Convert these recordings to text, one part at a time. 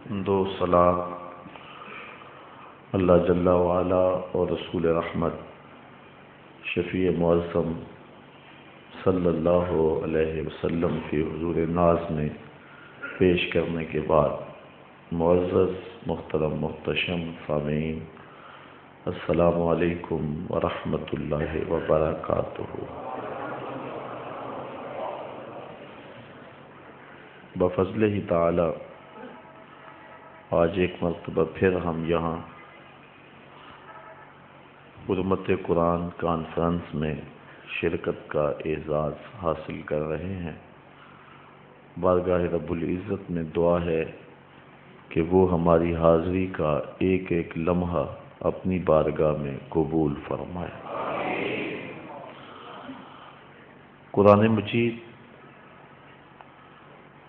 دو صلاة اللہ جل وعلا اور رسول رحمت شفیع معظم صلی اللہ علیہ وسلم کی حضور ناز میں پیش کرنے کے بعد معزز محترم محتشم سامعین، السلام علیکم ورحمۃ اللہ وبرکاتہ۔ بفضلہ تعالی آج ایک مرتبہ پھر ہم یہاں حرمت قرآن کانفرنس میں شرکت کا اعزاز حاصل کر رہے ہیں۔ بارگاہ رب العزت میں دعا ہے کہ وہ ہماری حاضری کا ایک ایک لمحہ اپنی بارگاہ میں قبول فرمائے۔ قرآن مجید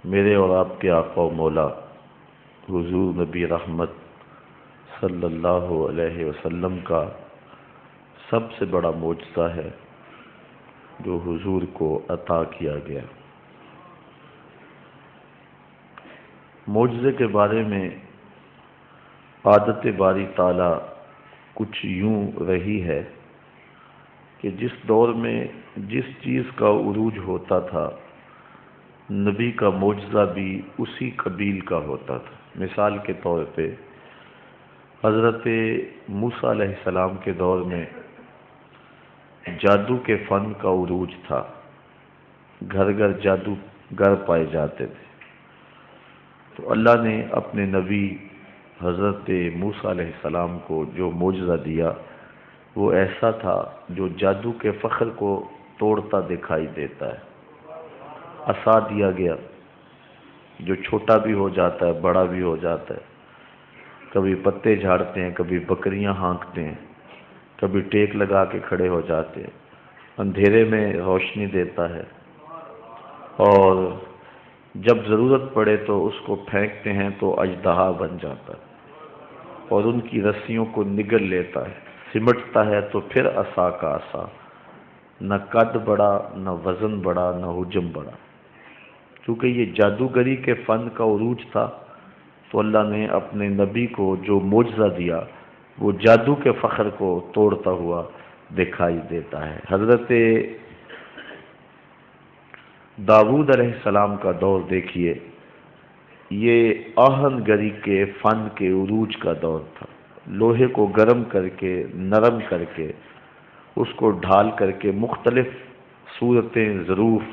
میرے اور آپ کے آقا و مولا حضور نبی رحمت صلی اللہ علیہ وسلم کا سب سے بڑا معجزہ ہے جو حضور کو عطا کیا گیا۔ معجزے کے بارے میں عادت باری تعالی کچھ یوں رہی ہے کہ جس دور میں جس چیز کا عروج ہوتا تھا نبی کا معجزہ بھی اسی قبیل کا ہوتا تھا۔ مثال کے طور پہ حضرت موسیٰ علیہ السلام کے دور میں جادو کے فن کا عروج تھا، گھر گھر جادوگر پائے جاتے تھے، تو اللہ نے اپنے نبی حضرت موسیٰ علیہ السلام کو جو معجزہ دیا وہ ایسا تھا جو جادو کے فخر کو توڑتا دکھائی دیتا ہے۔ عصا دیا گیا جو چھوٹا بھی ہو جاتا ہے بڑا بھی ہو جاتا ہے، کبھی پتے جھاڑتے ہیں، کبھی بکریاں ہانکتے ہیں، کبھی ٹیک لگا کے کھڑے ہو جاتے ہیں، اندھیرے میں روشنی دیتا ہے، اور جب ضرورت پڑے تو اس کو پھینکتے ہیں تو اژدہا بن جاتا ہے اور ان کی رسیوں کو نگل لیتا ہے، سمٹتا ہے تو پھر عصا کا عصا، نہ قد بڑا نہ وزن بڑا نہ حجم بڑا۔ کیونکہ یہ جادوگری کے فن کا عروج تھا تو اللہ نے اپنے نبی کو جو معجزہ دیا وہ جادو کے فخر کو توڑتا ہوا دکھائی دیتا ہے۔ حضرت داؤد علیہ السلام کا دور دیکھیے، یہ آہن گری کے فن کے عروج کا دور تھا۔ لوہے کو گرم کر کے نرم کر کے اس کو ڈھال کر کے مختلف صورتیں ظروف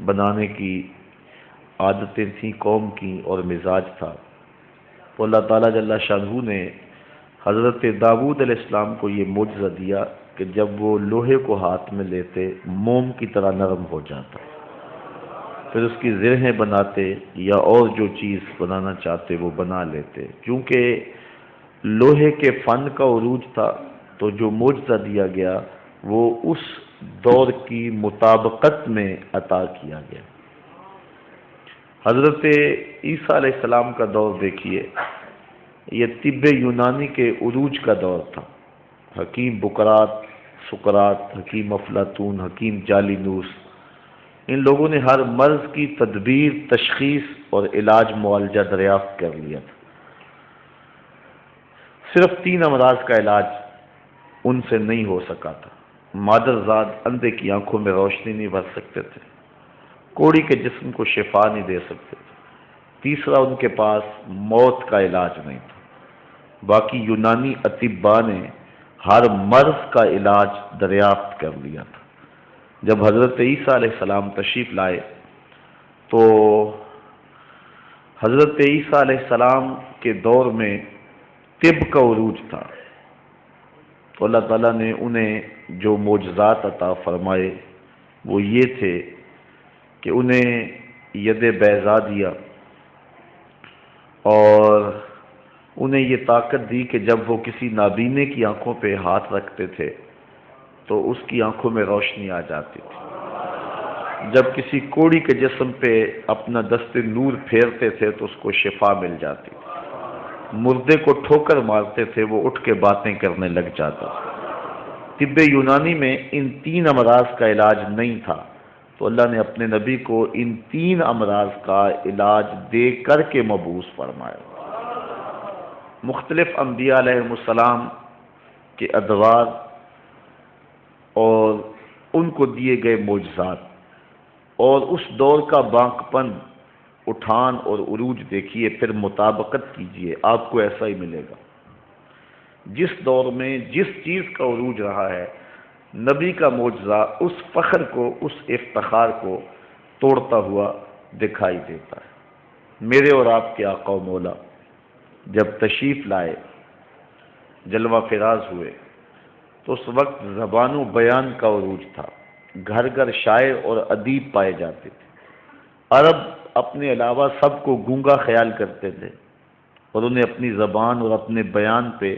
بنانے کی عادتیں تھیں قوم کی اور مزاج تھا، تو اللہ تعالیٰ جل شانہ نے حضرت داؤد علیہ السلام کو یہ معجزہ دیا کہ جب وہ لوہے کو ہاتھ میں لیتے موم کی طرح نرم ہو جاتا، پھر اس کی زرہیں بناتے یا اور جو چیز بنانا چاہتے وہ بنا لیتے۔ کیونکہ لوہے کے فن کا عروج تھا تو جو معجزہ دیا گیا وہ اس دور کی مطابقت میں عطا کیا گیا۔ حضرت عیسیٰ علیہ السلام کا دور دیکھیے، یہ طب یونانی کے عروج کا دور تھا۔ حکیم بقراط، سقراط، حکیم افلاطون، حکیم جالینوس، ان لوگوں نے ہر مرض کی تدبیر، تشخیص اور علاج معالجہ دریافت کر لیا تھا۔ صرف 3 امراض کا علاج ان سے نہیں ہو سکا تھا۔ مادرزاد اندھے کی آنکھوں میں روشنی نہیں بھر سکتے تھے، کوڑی کے جسم کو شفا نہیں دے سکتے تھے، تیسرا ان کے پاس موت کا علاج نہیں تھا۔ باقی یونانی اطباء نے ہر مرض کا علاج دریافت کر لیا تھا۔ جب حضرت عیسیٰ علیہ السلام تشریف لائے تو حضرت عیسیٰ علیہ السلام کے دور میں طب کا عروج تھا، تو اللہ تعالیٰ نے انہیں جو معجزات عطا فرمائے وہ یہ تھے کہ انہیں ید بیضا دیا اور انہیں یہ طاقت دی کہ جب وہ کسی نابینے کی آنکھوں پہ ہاتھ رکھتے تھے تو اس کی آنکھوں میں روشنی آ جاتی تھی، جب کسی کوڑی کے جسم پہ اپنا دست نور پھیرتے تھے تو اس کو شفا مل جاتی تھی، مردے کو ٹھوکر مارتے تھے وہ اٹھ کے باتیں کرنے لگ جاتا تھا۔ طب یونانی میں ان 3 امراض کا علاج نہیں تھا، تو اللہ نے اپنے نبی کو ان 3 امراض کا علاج دے کر کے مبعوث فرمایا۔ مختلف انبیاء علیہ السلام کے ادوار اور ان کو دیے گئے معجزات اور اس دور کا بانکپن، اٹھان اور عروج دیکھیے، پھر مطابقت کیجیے، آپ کو ایسا ہی ملے گا۔ جس دور میں جس چیز کا عروج رہا ہے، نبی کا معجزہ اس فخر کو، اس افتخار کو توڑتا ہوا دکھائی دیتا ہے۔ میرے اور آپ کے آقا و مولا جب تشریف لائے، جلوہ فراز ہوئے، تو اس وقت زبان و بیان کا عروج تھا، گھر گھر شاعر اور ادیب پائے جاتے تھے۔ عرب اپنے علاوہ سب کو گونگا خیال کرتے تھے اور انہیں اپنی زبان اور اپنے بیان پہ،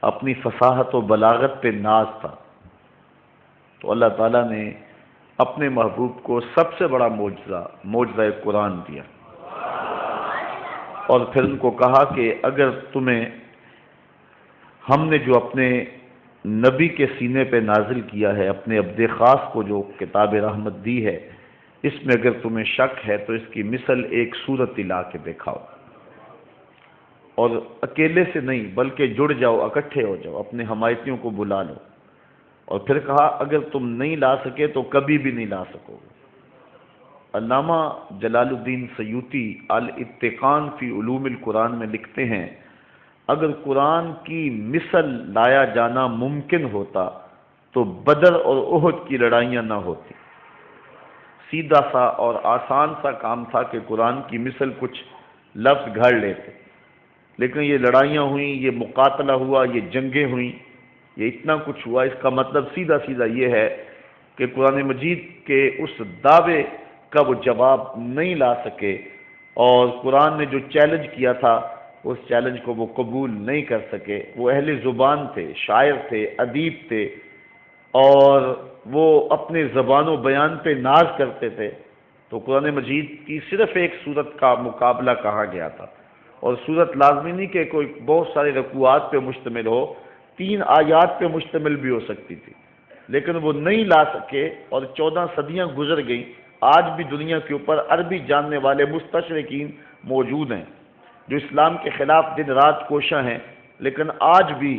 اپنی فصاحت و بلاغت پہ ناز تھا۔ تو اللہ تعالیٰ نے اپنے محبوب کو سب سے بڑا معجزہ قرآن دیا، اور پھر ان کو کہا کہ اگر تمہیں ہم نے جو اپنے نبی کے سینے پہ نازل کیا ہے، اپنے عبد خاص کو جو کتاب رحمت دی ہے، اس میں اگر تمہیں شک ہے تو اس کی مثل ایک سورت لا کے دکھاؤ، اور اکیلے سے نہیں بلکہ جڑ جاؤ، اکٹھے ہو جاؤ، اپنے حمایتیوں کو بلا لو۔ اور پھر کہا اگر تم نہیں لا سکے تو کبھی بھی نہیں لا سکو گے۔ علامہ جلال الدین سیوطی الاتقان فی علوم القرآن میں لکھتے ہیں، اگر قرآن کی مثل لایا جانا ممکن ہوتا تو بدر اور احد کی لڑائیاں نہ ہوتی۔ سیدھا سا اور آسان سا کام تھا کہ قرآن کی مثل کچھ لفظ گھڑ لیتے، لیکن یہ لڑائیاں ہوئیں، یہ مقاتلہ ہوا، یہ جنگیں ہوئیں، یہ اتنا کچھ ہوا۔ اس کا مطلب سیدھا سیدھا یہ ہے کہ قرآن مجید کے اس دعوے کا وہ جواب نہیں لا سکے، اور قرآن نے جو چیلنج کیا تھا اس چیلنج کو وہ قبول نہیں کر سکے۔ وہ اہل زبان تھے، شاعر تھے، ادیب تھے، اور وہ اپنے زبان و بیان پہ ناز کرتے تھے۔ تو قرآن مجید کی صرف ایک صورت کا مقابلہ کہا گیا تھا، اور صورت لازمی نہیں کہ کوئی بہت سارے رکوعات پہ مشتمل ہو، 3 آیات پہ مشتمل بھی ہو سکتی تھی، لیکن وہ نہیں لا سکے، اور 14 صدیاں گزر گئیں۔ آج بھی دنیا کے اوپر عربی جاننے والے مستشرقین موجود ہیں جو اسلام کے خلاف دن رات کوشاں ہیں، لیکن آج بھی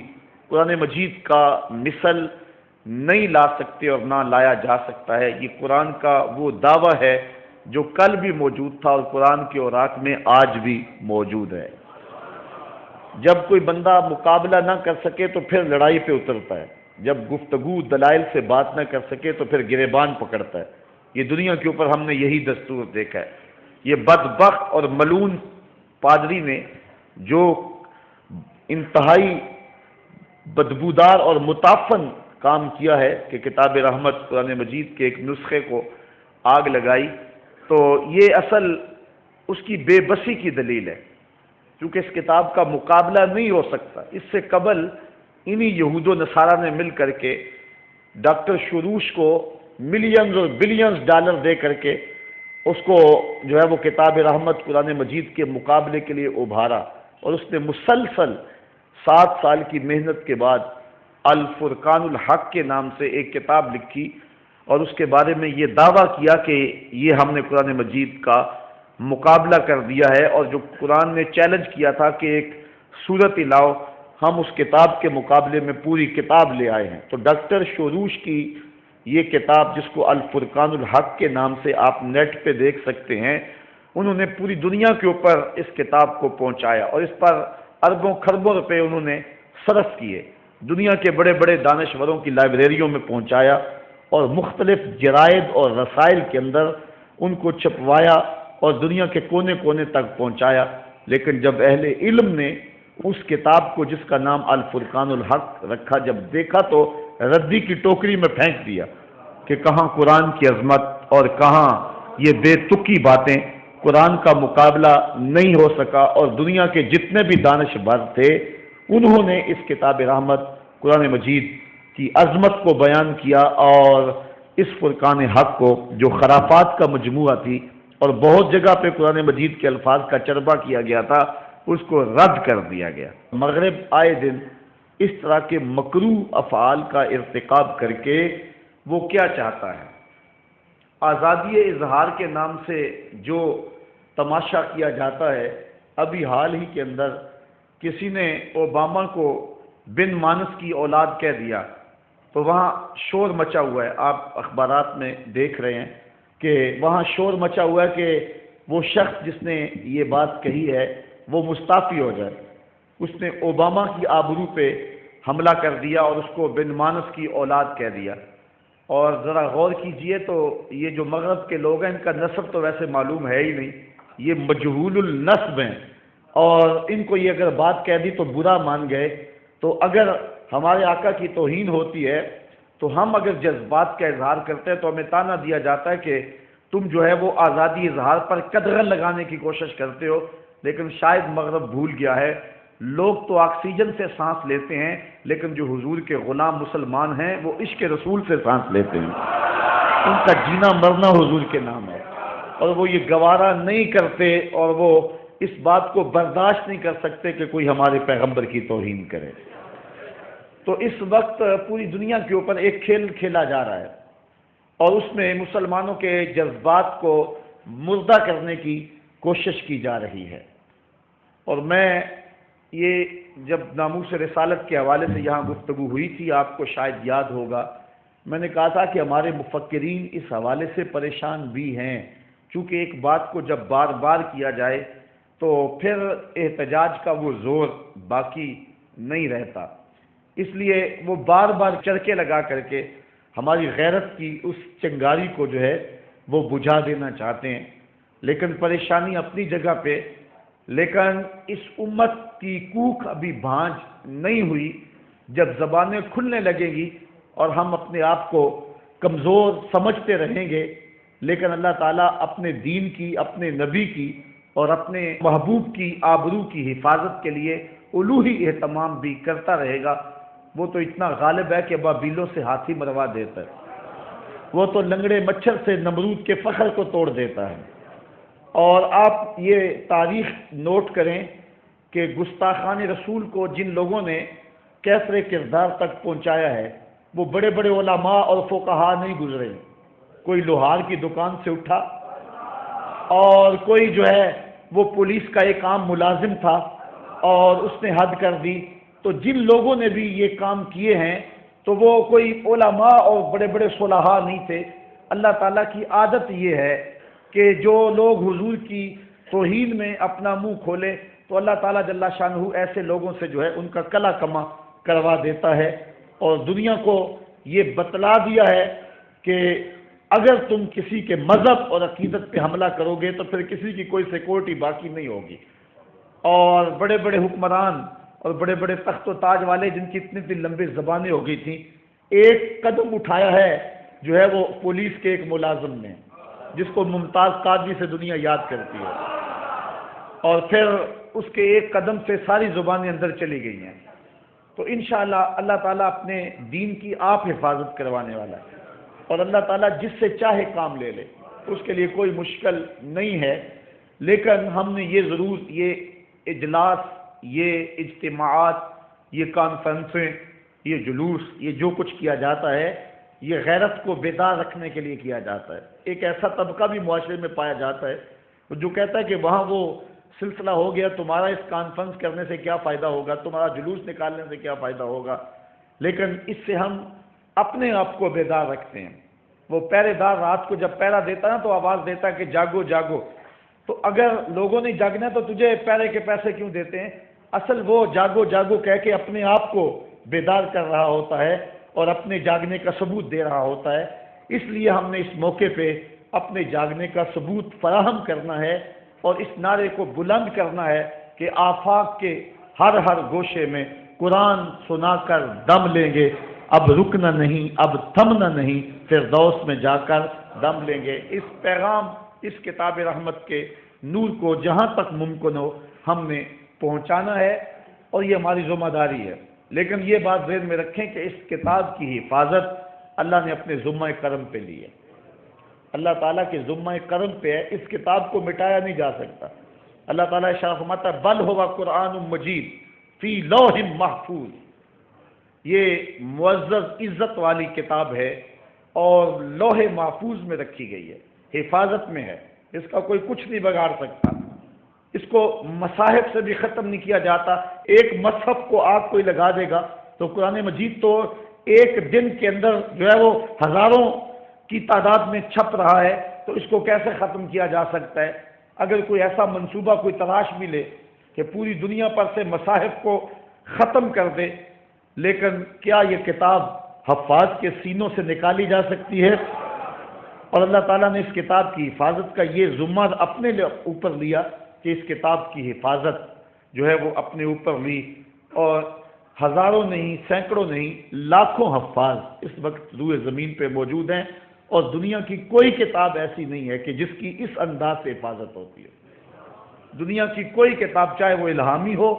قرآن مجید کا مثل نہیں لا سکتے اور نہ لایا جا سکتا ہے۔ یہ قرآن کا وہ دعویٰ ہے جو کل بھی موجود تھا اور قرآن کے اوراق میں آج بھی موجود ہے۔ جب کوئی بندہ مقابلہ نہ کر سکے تو پھر لڑائی پہ اترتا ہے، جب گفتگو دلائل سے بات نہ کر سکے تو پھر گریبان پکڑتا ہے۔ یہ دنیا کے اوپر ہم نے یہی دستور دیکھا ہے۔ یہ بدبخت اور ملعون پادری نے جو انتہائی بدبودار اور متعفن کام کیا ہے کہ کتاب رحمت قرآن مجید کے ایک نسخے کو آگ لگائی، تو یہ اصل اس کی بے بسی کی دلیل ہے، کیونکہ اس کتاب کا مقابلہ نہیں ہو سکتا۔ اس سے قبل انہی یہود و نصارہ نے مل کر کے ڈاکٹر شروش کو ملینز اور بلینز ڈالر دے کر کے اس کو جو ہے وہ کتاب رحمت قرآن مجید کے مقابلے کے لیے ابھارا، اور اس نے مسلسل 7 سال کی محنت کے بعد الفرقان الحق کے نام سے ایک کتاب لکھی، اور اس کے بارے میں یہ دعویٰ کیا کہ یہ ہم نے قرآن مجید کا مقابلہ کر دیا ہے، اور جو قرآن نے چیلنج کیا تھا کہ ایک صورت لاؤ، ہم اس کتاب کے مقابلے میں پوری کتاب لے آئے ہیں۔ تو ڈاکٹر شوروش کی یہ کتاب، جس کو الفرقان الحق کے نام سے آپ نیٹ پہ دیکھ سکتے ہیں، انہوں نے پوری دنیا کے اوپر اس کتاب کو پہنچایا، اور اس پر اربوں خربوں روپے انہوں نے صرف کیے، دنیا کے بڑے بڑے دانشوروں کی لائبریریوں میں پہنچایا، اور مختلف جرائد اور رسائل کے اندر ان کو چھپوایا اور دنیا کے کونے کونے تک پہنچایا۔ لیکن جب اہل علم نے اس کتاب کو، جس کا نام الفرقان الحق رکھا، جب دیکھا تو ردی کی ٹوکری میں پھینک دیا کہ کہاں قرآن کی عظمت اور کہاں یہ بے تکی باتیں۔ قرآن کا مقابلہ نہیں ہو سکا، اور دنیا کے جتنے بھی دانشور تھے انہوں نے اس کتاب رحمت قرآن مجید کی عظمت کو بیان کیا، اور اس فرقان حق کو، جو خرافات کا مجموعہ تھی اور بہت جگہ پہ قرآن مجید کے الفاظ کا چربہ کیا گیا تھا، اس کو رد کر دیا گیا۔ مغرب آئے دن اس طرح کے مکروہ افعال کا ارتکاب کر کے وہ کیا چاہتا ہے؟ آزادی اظہار کے نام سے جو تماشا کیا جاتا ہے، ابھی حال ہی کے اندر کسی نے اوباما کو بن مانس کی اولاد کہہ دیا تو وہاں شور مچا ہوا ہے. آپ اخبارات میں دیکھ رہے ہیں کہ وہاں شور مچا ہوا ہے کہ وہ شخص جس نے یہ بات کہی ہے وہ مستعفی ہو جائے. اس نے اوباما کی آبرو پہ حملہ کر دیا اور اس کو بن مانس کی اولاد کہہ دیا. اور ذرا غور کیجئے تو یہ جو مغرب کے لوگ ہیں ان کا نسب تو ویسے معلوم ہے ہی نہیں, یہ مجہول النسب ہیں, اور ان کو یہ اگر بات کہہ دی تو برا مان گئے. تو اگر ہمارے آقا کی توہین ہوتی ہے تو ہم اگر جذبات کا اظہار کرتے ہیں تو ہمیں تانا دیا جاتا ہے کہ تم جو ہے وہ آزادی اظہار پر قدغن لگانے کی کوشش کرتے ہو. لیکن شاید مغرب بھول گیا ہے, لوگ تو آکسیجن سے سانس لیتے ہیں لیکن جو حضور کے غلام مسلمان ہیں وہ عشق رسول سے سانس لیتے ہیں. ان کا جینا مرنا حضور کے نام ہے, اور وہ یہ گوارا نہیں کرتے اور وہ اس بات کو برداشت نہیں کر سکتے کہ کوئی ہمارے پیغمبر کی توہین کرے. تو اس وقت پوری دنیا کے اوپر ایک کھیل کھیلا جا رہا ہے اور اس میں مسلمانوں کے جذبات کو مردہ کرنے کی کوشش کی جا رہی ہے. اور میں یہ جب ناموس رسالت کے حوالے سے یہاں گفتگو ہوئی تھی, آپ کو شاید یاد ہوگا, میں نے کہا تھا کہ ہمارے مفکرین اس حوالے سے پریشان بھی ہیں, چونکہ ایک بات کو جب بار بار کیا جائے تو پھر احتجاج کا وہ زور باقی نہیں رہتا. اس لیے وہ بار بار چرکے لگا کر کے ہماری غیرت کی اس چنگاری کو جو ہے وہ بجھا دینا چاہتے ہیں. لیکن پریشانی اپنی جگہ پہ, لیکن اس امت کی کوکھ ابھی بھانج نہیں ہوئی. جب زبانیں کھلنے لگیں گی اور ہم اپنے آپ کو کمزور سمجھتے رہیں گے, لیکن اللہ تعالیٰ اپنے دین کی, اپنے نبی کی اور اپنے محبوب کی آبرو کی حفاظت کے لیے الوہی اہتمام بھی کرتا رہے گا. وہ تو اتنا غالب ہے کہ بابیلوں سے ہاتھی مروا دیتا ہے, وہ تو لنگڑے مچھر سے نمرود کے فخر کو توڑ دیتا ہے. اور آپ یہ تاریخ نوٹ کریں کہ گستاخان رسول کو جن لوگوں نے کیسر کردار تک پہنچایا ہے وہ بڑے بڑے علماء اور فقہا نہیں گزرے. کوئی لوہار کی دکان سے اٹھا اور کوئی جو ہے وہ پولیس کا ایک عام ملازم تھا اور اس نے حد کر دی. تو جن لوگوں نے بھی یہ کام کیے ہیں تو وہ کوئی علماء اور بڑے بڑے صلحاء نہیں تھے. اللہ تعالیٰ کی عادت یہ ہے کہ جو لوگ حضور کی توہین میں اپنا منہ کھولے تو اللہ تعالیٰ جل شانہ ایسے لوگوں سے جو ہے ان کا کلا کما کروا دیتا ہے. اور دنیا کو یہ بتلا دیا ہے کہ اگر تم کسی کے مذہب اور عقیدت پہ حملہ کرو گے تو پھر کسی کی کوئی سیکورٹی باقی نہیں ہوگی. اور بڑے بڑے حکمران اور بڑے بڑے تخت و تاج والے جن کی اتنی لمبی زبانیں ہو گئی تھیں, ایک قدم اٹھایا ہے جو ہے وہ پولیس کے ایک ملازم نے, جس کو ممتاز قادری سے دنیا یاد کرتی ہے, اور پھر اس کے ایک قدم سے ساری زبانیں اندر چلی گئی ہیں. تو انشاءاللہ اللہ تعالیٰ اپنے دین کی آپ حفاظت کروانے والا ہے, اور اللہ تعالیٰ جس سے چاہے کام لے لے, اس کے لیے کوئی مشکل نہیں ہے. لیکن ہم نے یہ ضرور, یہ اجلاس, یہ اجتماعات, یہ کانفرنسیں, یہ جلوس, یہ جو کچھ کیا جاتا ہے یہ غیرت کو بیدار رکھنے کے لیے کیا جاتا ہے. ایک ایسا طبقہ بھی معاشرے میں پایا جاتا ہے جو کہتا ہے کہ وہاں وہ سلسلہ ہو گیا, تمہارا اس کانفرنس کرنے سے کیا فائدہ ہوگا, تمہارا جلوس نکالنے سے کیا فائدہ ہوگا. لیکن اس سے ہم اپنے آپ کو بیدار رکھتے ہیں. وہ پہرے دار رات کو جب پہرا دیتا ہے تو آواز دیتا ہے کہ جاگو جاگو. تو اگر لوگوں نے جاگنا تو تجھے پہرے کے پیسے کیوں دیتے ہیں؟ اصل وہ جاگو جاگو کہہ کے اپنے آپ کو بیدار کر رہا ہوتا ہے اور اپنے جاگنے کا ثبوت دے رہا ہوتا ہے. اس لیے ہم نے اس موقع پہ اپنے جاگنے کا ثبوت فراہم کرنا ہے اور اس نعرے کو بلند کرنا ہے کہ آفاق کے ہر ہر گوشے میں قرآن سنا کر دم لیں گے, اب رکنا نہیں, اب تھمنا نہیں, فردوس میں جا کر دم لیں گے. اس پیغام, اس کتاب رحمت کے نور کو جہاں تک ممکن ہو ہم نے پہنچانا ہے اور یہ ہماری ذمہ داری ہے. لیکن یہ بات ذہن میں رکھیں کہ اس کتاب کی حفاظت اللہ نے اپنے ذمہ کرم پہ لی ہے, اللہ تعالیٰ کے ذمہ کرم پہ ہے. اس کتاب کو مٹایا نہیں جا سکتا. اللہ تعالیٰ ارشاد فرماتا ہے بل ہوا قرآن مجید فی لوح محفوظ. یہ معزز عزت والی کتاب ہے اور لوح محفوظ میں رکھی گئی ہے, حفاظت میں ہے, اس کا کوئی کچھ نہیں بگاڑ سکتا. اس کو مصاحف سے بھی ختم نہیں کیا جاتا. ایک مصحف کو آگ کوئی لگا دے گا تو قرآن مجید تو ایک دن کے اندر جو ہے وہ ہزاروں کی تعداد میں چھپ رہا ہے, تو اس کو کیسے ختم کیا جا سکتا ہے؟ اگر کوئی ایسا منصوبہ کوئی تلاش بھی لے کہ پوری دنیا پر سے مصاحف کو ختم کر دے, لیکن کیا یہ کتاب حفاظ کے سینوں سے نکالی جا سکتی ہے؟ اور اللہ تعالیٰ نے اس کتاب کی حفاظت کا یہ ذمہ اپنے اوپر لیا کہ اس کتاب کی حفاظت جو ہے وہ اپنے اوپر لی, اور ہزاروں نہیں, سینکڑوں نہیں, لاکھوں حفاظ اس وقت روئے زمین پہ موجود ہیں, اور دنیا کی کوئی کتاب ایسی نہیں ہے کہ جس کی اس انداز سے حفاظت ہوتی ہے. دنیا کی کوئی کتاب, چاہے وہ الہامی ہو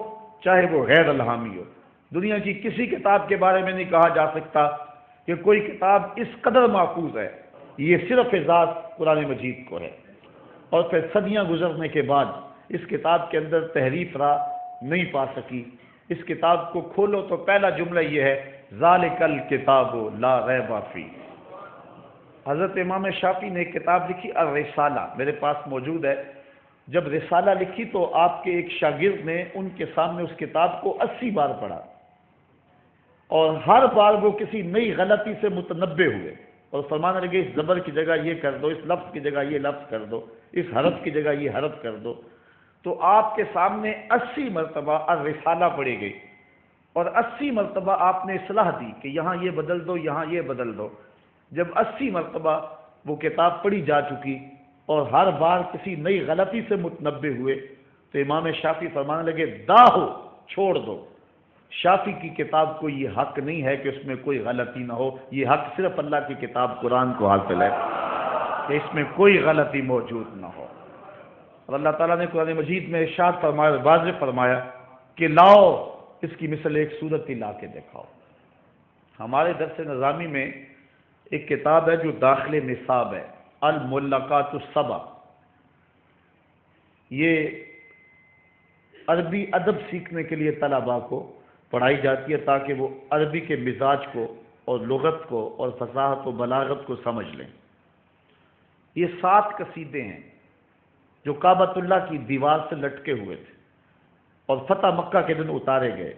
چاہے وہ غیر الہامی ہو, دنیا کی کسی کتاب کے بارے میں نہیں کہا جا سکتا کہ کوئی کتاب اس قدر محفوظ ہے. یہ صرف اعزاز قرآن مجید کو ہے. اور پھر صدیاں گزرنے کے بعد اس کتاب کے اندر تحریف راہ نہیں پا سکی. اس کتاب کو کھولو تو پہلا جملہ یہ ہے, ذالک الکتاب لا ریب فیہ. حضرت امام شافعی نے ایک کتاب لکھی الرسالہ, میرے پاس موجود ہے. جب رسالہ لکھی تو آپ کے ایک شاگرد نے ان کے سامنے اس کتاب کو 80 بار پڑھا, اور ہر بار وہ کسی نئی غلطی سے متنبع ہوئے اور فرمانے لگے اس زبر کی جگہ یہ کر دو, اس لفظ کی جگہ یہ لفظ کر دو, اس حرف کی جگہ یہ حرف کر دو. تو آپ کے سامنے 80 مرتبہ الرسالہ پڑھی گئی, اور 80 مرتبہ آپ نے اصلاح دی کہ یہاں یہ بدل دو, یہاں یہ بدل دو. جب 80 مرتبہ وہ کتاب پڑھی جا چکی اور ہر بار کسی نئی غلطی سے متنبع ہوئے, تو امام شافعی فرمانے لگے داہو, چھوڑ دو. شافعی کی کتاب کو یہ حق نہیں ہے کہ اس میں کوئی غلطی نہ ہو. یہ حق صرف اللہ کی کتاب قرآن کو حاصل ہے کہ اس میں کوئی غلطی موجود نہ ہو. اور اللہ تعالیٰ نے قرآن مجید میں ارشاد فرمایا, واضح فرمایا کہ لاؤ اس کی مثل ایک صورت ہی لا کے دکھاؤ. ہمارے درس نظامی میں ایک کتاب ہے جو داخل نصاب ہے, الملقات السبع. یہ عربی ادب سیکھنے کے لیے طلباء کو پڑھائی جاتی ہے تاکہ وہ عربی کے مزاج کو اور لغت کو اور فصاحت و بلاغت کو سمجھ لیں. یہ 7 قصیدے ہیں جو کعبۃ اللہ کی دیوار سے لٹکے ہوئے تھے اور فتح مکہ کے دن اتارے گئے,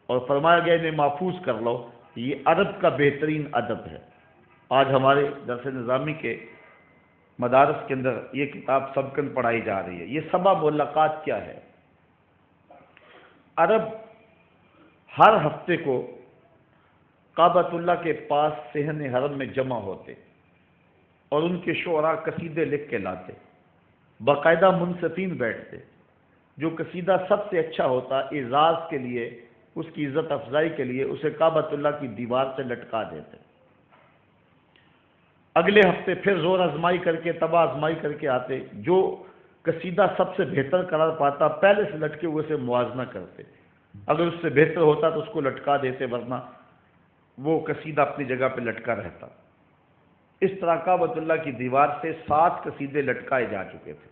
اور فرمایا گیا انہیں محفوظ کر لو. یہ عرب کا بہترین ادب ہے. آج ہمارے درس نظامی کے مدارس کے اندر یہ کتاب سبقاً پڑھائی جا رہی ہے. یہ 7 ملقات کیا ہے؟ عرب ہر ہفتے کو کعبۃ اللہ کے پاس صحن حرم میں جمع ہوتے اور ان کے شعراء قصیدے لکھ کے لاتے. باقاعدہ منصفین بیٹھتے. جو قصیدہ سب سے اچھا ہوتا اعزاز کے لیے, اس کی عزت افزائی کے لیے, اسے کعبۃ اللہ کی دیوار سے لٹکا دیتے. اگلے ہفتے پھر زور آزمائی کر کے, تباہ آزمائی کر کے آتے. جو قصیدہ سب سے بہتر قرار پاتا پہلے سے لٹکے ہوئے سے موازنہ کرتے. اگر اس سے بہتر ہوتا تو اس کو لٹکا دیتے, ورنہ وہ قصیدہ اپنی جگہ پہ لٹکا رہتا. اس طرح کعبۃ اللہ کی دیوار سے 7 قصیدے لٹکائے جا چکے تھے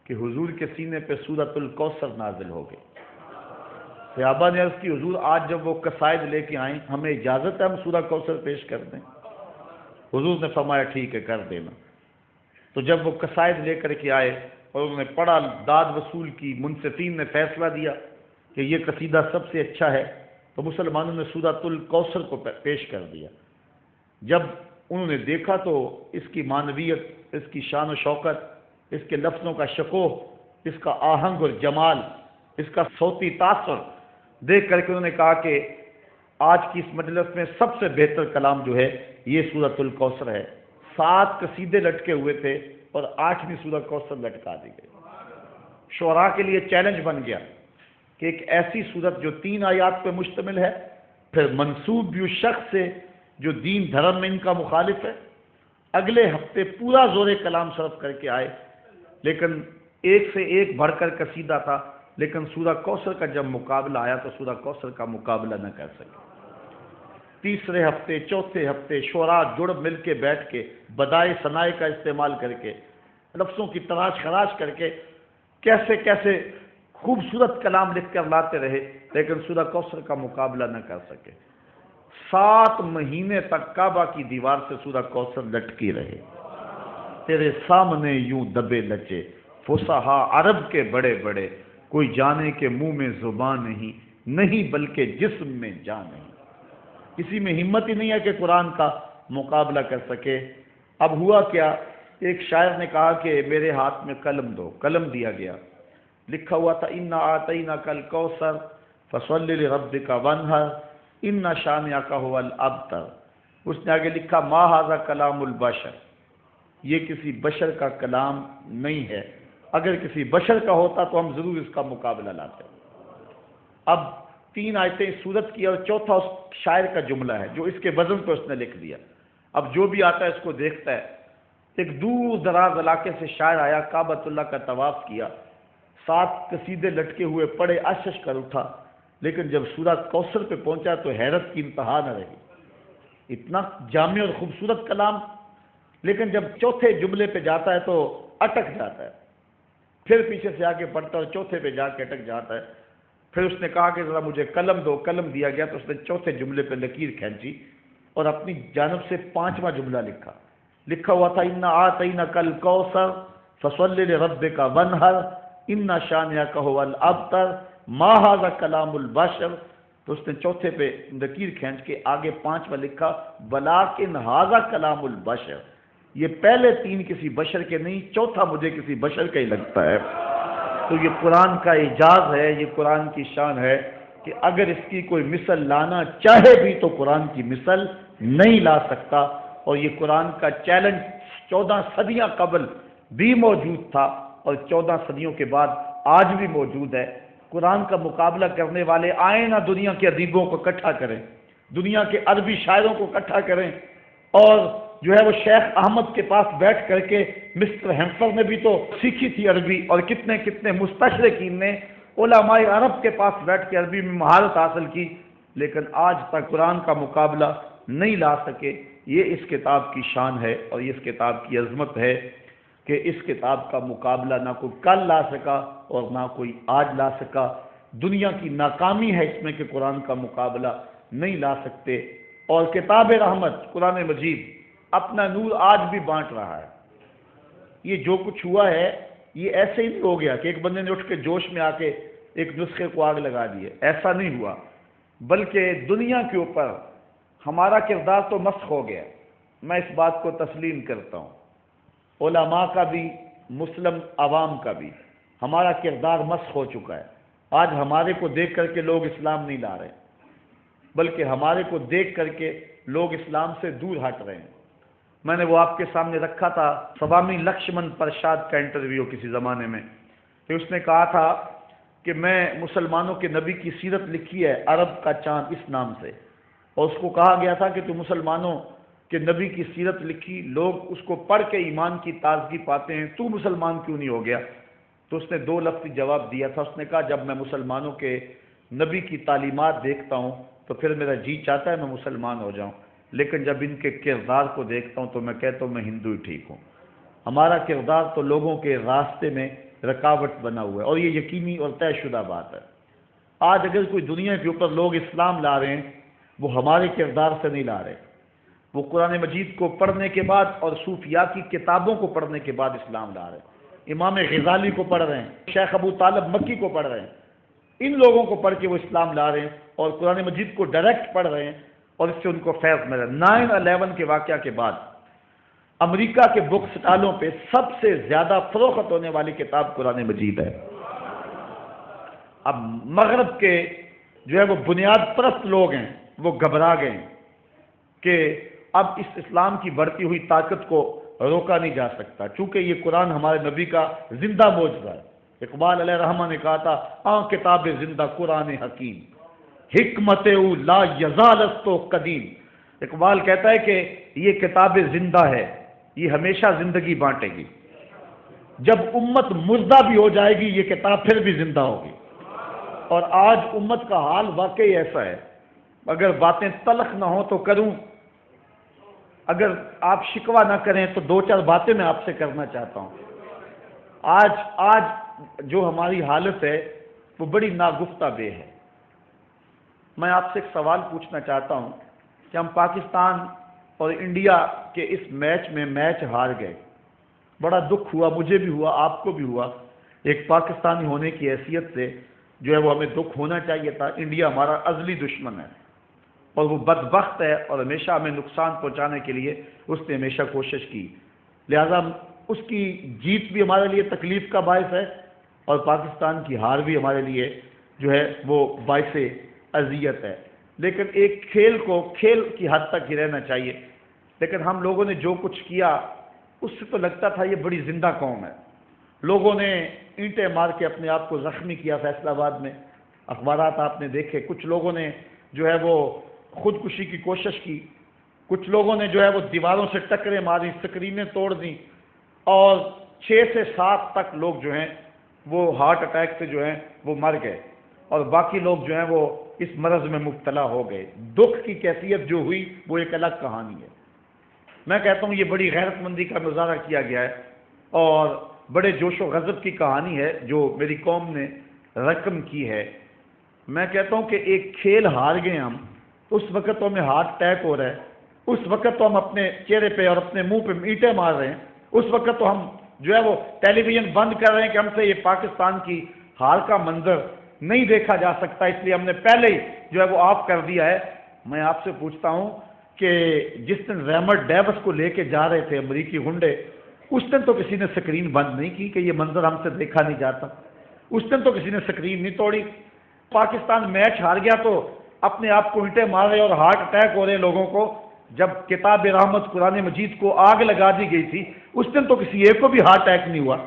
کہ حضور کے سینے پہ سورۃ الکوثر نازل ہو گئی. صحابہ نے عرض کی حضور آج جب وہ قصائد لے کے آئیں ہمیں اجازت ہے ہم سورہ کوثر پیش کر دیں؟ حضور نے فرمایا ٹھیک ہے کر دینا. تو جب وہ قصائد لے کر کے آئے اور انہوں نے پڑھا, داد وصول کی, منصفین نے فیصلہ دیا کہ یہ قصیدہ سب سے اچھا ہے, تو مسلمانوں نے سورۃ الکوثر کو پیش کر دیا. جب انہوں نے دیکھا تو اس کی معنویت, اس کی شان و شوکت, اس کے لفظوں کا شکوہ, اس کا آہنگ اور جمال, اس کا صوتی تاثر دیکھ کر کے انہوں نے کہا کہ آج کی اس مجلس میں سب سے بہتر کلام جو ہے یہ سورۃ الکوثر ہے. 7 قصیدے لٹکے ہوئے تھے اور 8ویں سورۃ کوثر لٹکا دی گئی. شعراء کے لیے چیلنج بن گیا کہ ایک ایسی سورت جو 3 آیات پہ مشتمل ہے, پھر منسوب بھی اس شخص سے جو دین دھرم میں ان کا مخالف ہے. اگلے ہفتے پورا زور کلام صرف کر کے آئے, لیکن ایک سے ایک بڑھ کر قصیدہ تھا, لیکن سورہ کوثر کا جب مقابلہ آیا تو سورہ کوثر کا مقابلہ نہ کر سکے. تیسرے ہفتے, چوتھے ہفتے شعراء جڑ مل کے بیٹھ کے بدائے ثنائے کا استعمال کر کے, لفظوں کی تراش خراش کر کے کیسے کیسے خوبصورت کلام لکھ کر لاتے رہے, لیکن سورہ کوثر کا مقابلہ نہ کر سکے. 7 مہینے تک کعبہ کی دیوار سے سورہ کوثر لٹکی رہے. تیرے سامنے یوں دبے لچے فصحا عرب کے بڑے بڑے، کوئی جانے کہ منہ میں زبان نہیں بلکہ جسم میں جان نہیں۔ کسی میں ہمت ہی نہیں ہے کہ قرآن کا مقابلہ کر سکے۔ اب ہوا کیا، ایک شاعر نے کہا کہ میرے ہاتھ میں قلم دو، قلم دیا گیا، لکھا ہوا تھا انا اعطیناک الکوثر فصل لربک وانحر ان شانئک ھو الابتر۔ اس نے آگے لکھا ما ھذا کلام البشر، یہ کسی بشر کا کلام نہیں ہے، اگر کسی بشر کا ہوتا تو ہم ضرور اس کا مقابلہ لاتے۔ اب 3 آیتیں اس صورت کی اور چوتھا اس شاعر کا جملہ ہے جو اس کے وزن پہ اس نے لکھ دیا۔ اب جو بھی آتا ہے اس کو دیکھتا ہے۔ ایک دور دراز علاقے سے شاعر آیا، کعبۃ اللہ کا طواف کیا، 7 قصیدے لٹکے ہوئے پڑھے، اشش کر اٹھا، لیکن جب سورہ کوثر پہ پہنچا تو حیرت کی انتہا نہ رہی۔ اتنا جامع اور خوبصورت کلام، لیکن جب چوتھے جملے پہ جاتا ہے تو اٹک جاتا ہے، پھر پیچھے سے آگے پڑھتا ہے اور چوتھے پہ جا کے اٹک جاتا ہے۔ پھر اس نے کہا کہ ذرا مجھے قلم دو، قلم دیا گیا تو اس نے چوتھے جملے پہ لکیر کھینچی اور اپنی جانب سے 5واں جملہ لکھا ہوا تھا انا اعطیناک الکوثر فصل لربک وانحر ان شانئک ھو الابتر ما ھذا کلام البشر۔ تو اس نے چوتھے پہ لکیر کھینچ کے آگے 5واں لکھا ولکن ھذا کلام البشر، یہ پہلے 3 کسی بشر کے نہیں، چوتھا مجھے کسی بشر کا ہی لگتا ہے۔ تو یہ قرآن کا اعجاز ہے، یہ قرآن کی شان ہے کہ اگر اس کی کوئی مثل لانا چاہے بھی تو قرآن کی مثل نہیں لا سکتا، اور یہ قرآن کا چیلنج 14 صدیاں قبل بھی موجود تھا اور 14 صدیوں کے بعد آج بھی موجود ہے۔ قرآن کا مقابلہ کرنے والے آئیں نہ دنیا کے ادیبوں کو اکٹھا کریں، دنیا کے عربی شاعروں کو اکٹھا کریں، اور جو ہے وہ شیخ احمد کے پاس بیٹھ کر کے مسٹر ہیمفر نے بھی تو سیکھی تھی عربی، اور کتنے کتنے مستشرقین نے علماء عرب کے پاس بیٹھ کے عربی میں مہارت حاصل کی، لیکن آج تک قرآن کا مقابلہ نہیں لا سکے۔ یہ اس کتاب کی شان ہے اور یہ اس کتاب کی عظمت ہے کہ اس کتاب کا مقابلہ نہ کوئی کل لا سکا اور نہ کوئی آج لا سکا۔ دنیا کی ناکامی ہے اس میں کہ قرآن کا مقابلہ نہیں لا سکتے، اور کتاب رحمت قرآن مجید اپنا نور آج بھی بانٹ رہا ہے۔ یہ جو کچھ ہوا ہے یہ ایسے ہی نہیں ہو گیا کہ ایک بندے نے اٹھ کے جوش میں آ کے ایک نسخے کو آگ لگا دی ہے، ایسا نہیں ہوا، بلکہ دنیا کے اوپر ہمارا کردار تو مسخ ہو گیا۔ میں اس بات کو تسلیم کرتا ہوں، علماء کا بھی مسلم عوام کا بھی، ہمارا کردار مسخ ہو چکا ہے۔ آج ہمارے کو دیکھ کر کے لوگ اسلام نہیں لا رہے، بلکہ ہمارے کو دیکھ کر کے لوگ اسلام سے دور ہٹ رہے ہیں۔ میں نے وہ آپ کے سامنے رکھا تھا سوامی لکشمن پرساد کا انٹرویو کسی زمانے میں، کہ اس نے کہا تھا کہ میں مسلمانوں کے نبی کی سیرت لکھی ہے عرب کا چاند اس نام سے، اور اس کو کہا گیا تھا کہ تو مسلمانوں کے نبی کی سیرت لکھی، لوگ اس کو پڑھ کے ایمان کی تازگی پاتے ہیں، تو مسلمان کیوں نہیں ہو گیا؟ تو اس نے 2 لفظی جواب دیا تھا، اس نے کہا جب میں مسلمانوں کے نبی کی تعلیمات دیکھتا ہوں تو پھر میرا جی چاہتا ہے میں مسلمان ہو جاؤں، لیکن جب ان کے کردار کو دیکھتا ہوں تو میں کہتا ہوں میں ہندو ہی ٹھیک ہوں۔ ہمارا کردار تو لوگوں کے راستے میں رکاوٹ بنا ہوا ہے، اور یہ یقینی اور طے شدہ بات ہے۔ آج اگر کوئی دنیا کے اوپر لوگ اسلام لا رہے ہیں وہ ہمارے کردار سے نہیں لا رہے، وہ قرآن مجید کو پڑھنے کے بعد اور صوفیاء کی کتابوں کو پڑھنے کے بعد اسلام لا رہے ہیں۔ امام غزالی کو پڑھ رہے ہیں، شیخ ابو طالب مکی کو پڑھ رہے ہیں، ان لوگوں کو پڑھ کے وہ اسلام لا رہے ہیں اور قرآن مجید کو ڈائریکٹ پڑھ رہے ہیں، اور اس سے ان کو فیض مل رہا ہے۔ 9/11 کے واقعہ کے بعد امریکہ کے بک سٹالوں پہ سب سے زیادہ فروخت ہونے والی کتاب قرآن مجید ہے۔ اب مغرب کے جو ہے وہ بنیاد پرست لوگ ہیں وہ گھبرا گئے کہ اب اس اسلام کی بڑھتی ہوئی طاقت کو روکا نہیں جا سکتا، چونکہ یہ قرآن ہمارے نبی کا زندہ معجزہ ہے۔ اقبال علیہ رحمہ نے کہا تھا کتاب زندہ قرآن حکیم حکمت او لا یزالستو قدیم۔ اقبال کہتا ہے کہ یہ کتاب زندہ ہے، یہ ہمیشہ زندگی بانٹے گی، جب امت مردہ بھی ہو جائے گی یہ کتاب پھر بھی زندہ ہوگی۔ اور آج امت کا حال واقعی ایسا ہے، اگر باتیں تلخ نہ ہوں تو کروں، اگر آپ شکوہ نہ کریں تو 2-4 باتیں میں آپ سے کرنا چاہتا ہوں۔ آج جو ہماری حالت ہے وہ بڑی ناگفتہ بے ہے۔ میں آپ سے ایک سوال پوچھنا چاہتا ہوں کہ ہم پاکستان اور انڈیا کے اس میچ میں میچ ہار گئے، بڑا دکھ ہوا، مجھے بھی ہوا، آپ کو بھی ہوا۔ ایک پاکستانی ہونے کی حیثیت سے جو ہے وہ ہمیں دکھ ہونا چاہیے تھا۔ انڈیا ہمارا ازلی دشمن ہے اور وہ بدبخت ہے، اور ہمیشہ ہمیں نقصان پہنچانے کے لیے اس نے ہمیشہ کوشش کی، لہذا اس کی جیت بھی ہمارے لیے تکلیف کا باعث ہے، اور پاکستان کی ہار بھی ہمارے لیے جو ہے وہ باعث اذیت ہے۔ لیکن ایک کھیل کو کھیل کی حد تک ہی رہنا چاہیے، لیکن ہم لوگوں نے جو کچھ کیا اس سے تو لگتا تھا یہ بڑی زندہ قوم ہے۔ لوگوں نے اینٹیں مار کے اپنے آپ کو زخمی کیا فیصل آباد میں، اخبارات آپ نے دیکھے، کچھ لوگوں نے جو ہے وہ خودکشی کی کوشش کی، کچھ لوگوں نے جو ہے وہ دیواروں سے ٹکریں ماری، سکرینیں توڑ دیں، اور 6 سے 7 تک لوگ جو ہیں وہ ہارٹ اٹیک سے جو ہیں وہ مر گئے، اور باقی لوگ جو ہیں وہ اس مرض میں مبتلا ہو گئے۔ دکھ کی کیفیت جو ہوئی وہ ایک الگ کہانی ہے۔ میں کہتا ہوں یہ بڑی غیرت مندی کا مظاہرہ کیا گیا ہے، اور بڑے جوش و غضب کی کہانی ہے جو میری قوم نے رقم کی ہے۔ میں کہتا ہوں کہ ایک کھیل ہار گئے ہم، اس وقت تو ہمیں ہارٹ اٹیک ہو رہا ہے، اس وقت تو ہم اپنے چہرے پہ اور اپنے منہ پہ اینٹیں مار رہے ہیں، اس وقت تو ہم جو ہے وہ ٹیلی ویژن بند کر رہے ہیں کہ ہم سے یہ پاکستان کی ہار کا منظر نہیں دیکھا جا سکتا، اس لیے ہم نے پہلے ہی جو ہے وہ آف کر دیا ہے۔ میں آپ سے پوچھتا ہوں کہ جس دن ریمنڈ ڈیوس کو لے کے جا رہے تھے امریکی گنڈے، اس دن تو کسی نے سکرین بند نہیں کی کہ یہ منظر ہم سے دیکھا نہیں جاتا، اس دن تو کسی نے سکرین نہیں توڑی۔ پاکستان میچ ہار گیا تو اپنے آپ کو اینٹیں مار رہے اور ہارٹ اٹیک ہو رہے لوگوں کو، جب کتاب رحمت قرآن مجید کو آگ لگا دی گئی تھی اس دن تو کسی ایک کو بھی ہارٹ اٹیک نہیں ہوا،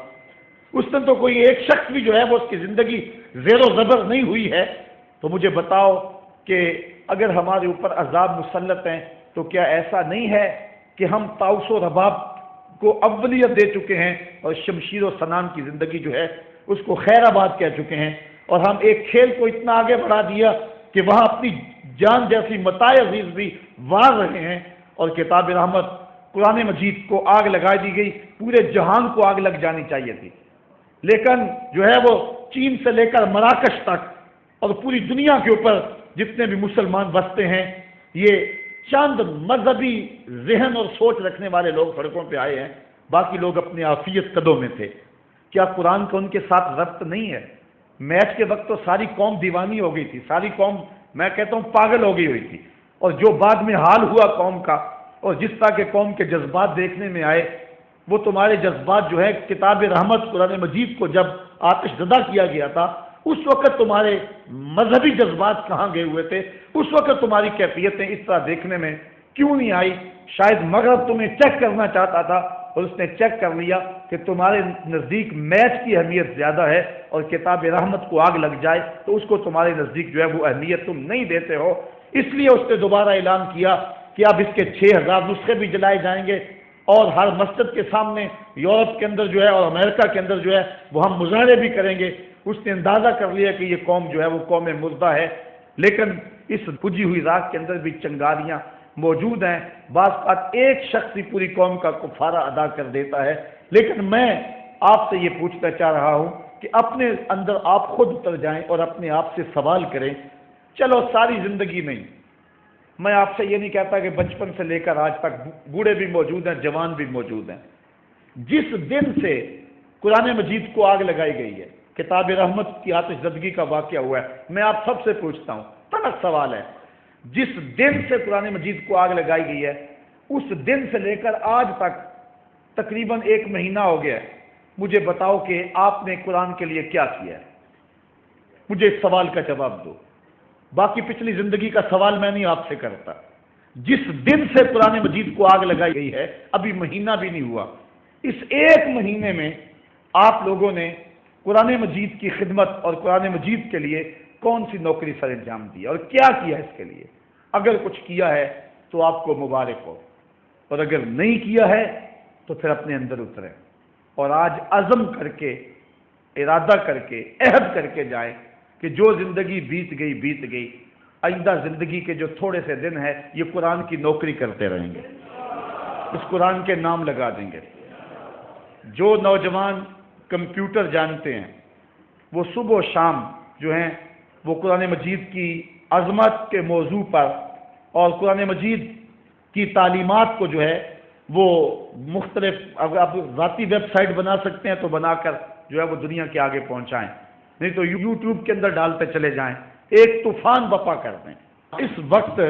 اس دن تو کوئی ایک شخص بھی جو ہے وہ اس کی زندگی زیر و زبر نہیں ہوئی ہے۔ تو مجھے بتاؤ کہ اگر ہمارے اوپر عذاب مسلط ہیں تو کیا ایسا نہیں ہے کہ ہم طاؤس و رباب کو اولیت دے چکے ہیں اور شمشیر و سنان کی زندگی جو ہے اس کو خیر آباد کہہ چکے ہیں، اور ہم ایک کھیل کو اتنا آگے بڑھا دیا کہ وہاں اپنی جان جیسی متاع عزیز بھی وار رہے ہیں، اور کتاب رحمت قرآن مجید کو آگ لگا دی گئی، پورے جہان کو آگ لگ جانی چاہیے تھی، لیکن جو ہے وہ چین سے لے کر مراکش تک اور پوری دنیا کے اوپر جتنے بھی مسلمان بستے ہیں، یہ چند مذہبی ذہن اور سوچ رکھنے والے لوگ سڑکوں پہ آئے ہیں، باقی لوگ اپنی عافیت قدوں میں تھے۔ کیا قرآن کا ان کے ساتھ ربط نہیں ہے؟ میچ کے وقت تو ساری قوم دیوانی ہو گئی تھی، ساری قوم میں کہتا ہوں پاگل ہو گئی ہوئی تھی، اور جو بعد میں حال ہوا قوم کا اور جس طرح کے قوم کے جذبات دیکھنے میں آئے، وہ تمہارے جذبات جو ہے کتاب رحمت قرآن مجید کو جب آتش زدہ کیا گیا تھا اس وقت تمہارے مذہبی جذبات کہاں گئے ہوئے تھے؟ اس وقت تمہاری کیفیتیں اس طرح دیکھنے میں کیوں نہیں آئی؟ شاید مغرب تمہیں چیک کرنا چاہتا تھا اور اس نے چیک کر لیا کہ تمہارے نزدیک میچ کی اہمیت زیادہ ہے اور کتاب رحمت کو آگ لگ جائے تو اس کو تمہارے نزدیک جو ہے وہ اہمیت تم نہیں دیتے ہو، اس لیے اس نے دوبارہ اعلان کیا کہ اب اس کے 6000 نسخے بھی جلائے جائیں گے، اور ہر مسجد کے سامنے یورپ کے اندر جو ہے اور امریکہ کے اندر جو ہے وہ ہم مظاہرے بھی کریں گے۔ اس نے اندازہ کر لیا کہ یہ قوم جو ہے وہ قوم مردہ ہے، لیکن اس بجھی ہوئی راکھ کے اندر بھی چنگاریاں موجود ہیں، بعض اوقات ایک شخص ہی پوری قوم کا کفارہ ادا کر دیتا ہے۔ لیکن میں آپ سے یہ پوچھنا چاہ رہا ہوں کہ اپنے اندر آپ خود اتر جائیں اور اپنے آپ سے سوال کریں، چلو ساری زندگی نہیں، میں آپ سے یہ نہیں کہتا کہ بچپن سے لے کر آج تک بوڑھے بھی موجود ہیں، جوان بھی موجود ہیں، جس دن سے قرآن مجید کو آگ لگائی گئی ہے، کتاب رحمت کی آتش زدگی کا واقعہ ہوا ہے، میں آپ سب سے پوچھتا ہوں، تلخ سوال ہے، جس دن سے قرآن مجید کو آگ لگائی گئی ہے اس دن سے لے کر آج تک تقریباً 1 مہینہ ہو گیا ہے، مجھے بتاؤ کہ آپ نے قرآن کے لیے کیا کیا ہے؟ مجھے اس سوال کا جواب دو، باقی پچھلی زندگی کا سوال میں نہیں آپ سے کرتا۔ جس دن سے قرآن مجید کو آگ لگائی گئی ہے ابھی مہینہ بھی نہیں ہوا، اس 1 مہینے میں آپ لوگوں نے قرآن مجید کی خدمت اور قرآن مجید کے لیے کون سی نوکری سر انجام دی اور کیا کیا اس کے لیے؟ اگر کچھ کیا ہے تو آپ کو مبارک ہو، اور اگر نہیں کیا ہے تو پھر اپنے اندر اتریں اور آج عزم کر کے، ارادہ کر کے، عہد کر کے جائیں کہ جو زندگی بیت گئی، آئندہ زندگی کے جو تھوڑے سے دن ہے یہ قرآن کی نوکری کرتے رہیں گے، اس قرآن کے نام لگا دیں گے۔ جو نوجوان کمپیوٹر جانتے ہیں وہ صبح و شام جو ہیں وہ قرآن مجید کی عظمت کے موضوع پر اور قرآن مجید کی تعلیمات کو جو ہے وہ مختلف اب ذاتی ویب سائٹ بنا سکتے ہیں تو بنا کر جو ہے وہ دنیا کے آگے پہنچائیں، نہیں تو یوٹیوب کے اندر ڈالتے چلے جائیں، ایک طوفان بپا کر دیں۔ اس وقت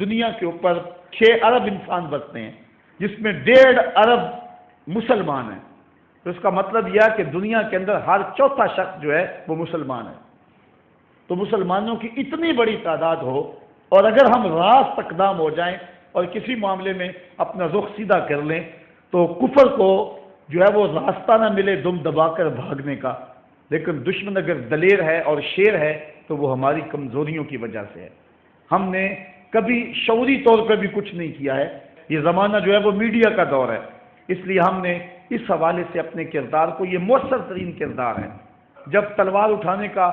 دنیا کے اوپر 6 ارب انسان بستے ہیں، جس میں 1.5 ارب مسلمان ہیں، تو اس کا مطلب یہ ہے کہ دنیا کے اندر ہر چوتھا شخص جو ہے وہ مسلمان ہے۔ تو مسلمانوں کی اتنی بڑی تعداد ہو، اور اگر ہم راست اقدام ہو جائیں اور کسی معاملے میں اپنا رخ سیدھا کر لیں تو کفر کو جو ہے وہ راستہ نہ ملے دم دبا کر بھاگنے کا، لیکن دشمن اگر دلیر ہے اور شیر ہے تو وہ ہماری کمزوریوں کی وجہ سے ہے۔ ہم نے کبھی شعوری طور پہ بھی کچھ نہیں کیا ہے، یہ زمانہ جو ہے وہ میڈیا کا دور ہے، اس لیے ہم نے اس حوالے سے اپنے کردار کو، یہ مؤثر ترین کردار ہے، جب تلوار اٹھانے کا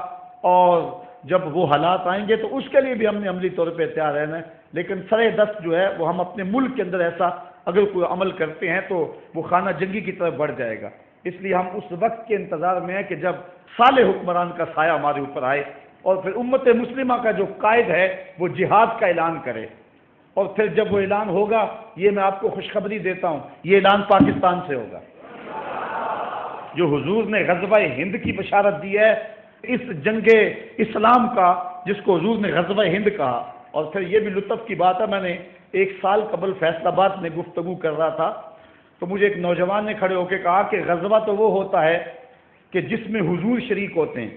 اور جب وہ حالات آئیں گے تو اس کے لیے بھی ہم نے عملی طور پہ تیار رہنا ہے، لیکن سرے دست جو ہے وہ ہم اپنے ملک کے اندر ایسا اگر کوئی عمل کرتے ہیں تو وہ خانہ جنگی کی طرف بڑھ جائے گا۔ اس لیے ہم اس وقت کے انتظار میں ہیں کہ جب صالح حکمران کا سایہ ہمارے اوپر آئے اور پھر امت مسلمہ کا جو قائد ہے وہ جہاد کا اعلان کرے، اور پھر جب وہ اعلان ہوگا، یہ میں آپ کو خوشخبری دیتا ہوں، یہ اعلان پاکستان سے ہوگا۔ جو حضور نے غزوہ ہند کی بشارت دی ہے، اس جنگ اسلام کا جس کو حضور نے غزوہ ہند کہا، اور پھر یہ بھی لطف کی بات ہے، میں نے 1 سال قبل فیصل آباد میں گفتگو کر رہا تھا تو مجھے ایک نوجوان نے کھڑے ہو کے کہا کہ غزوہ تو وہ ہوتا ہے کہ جس میں حضور شریک ہوتے ہیں،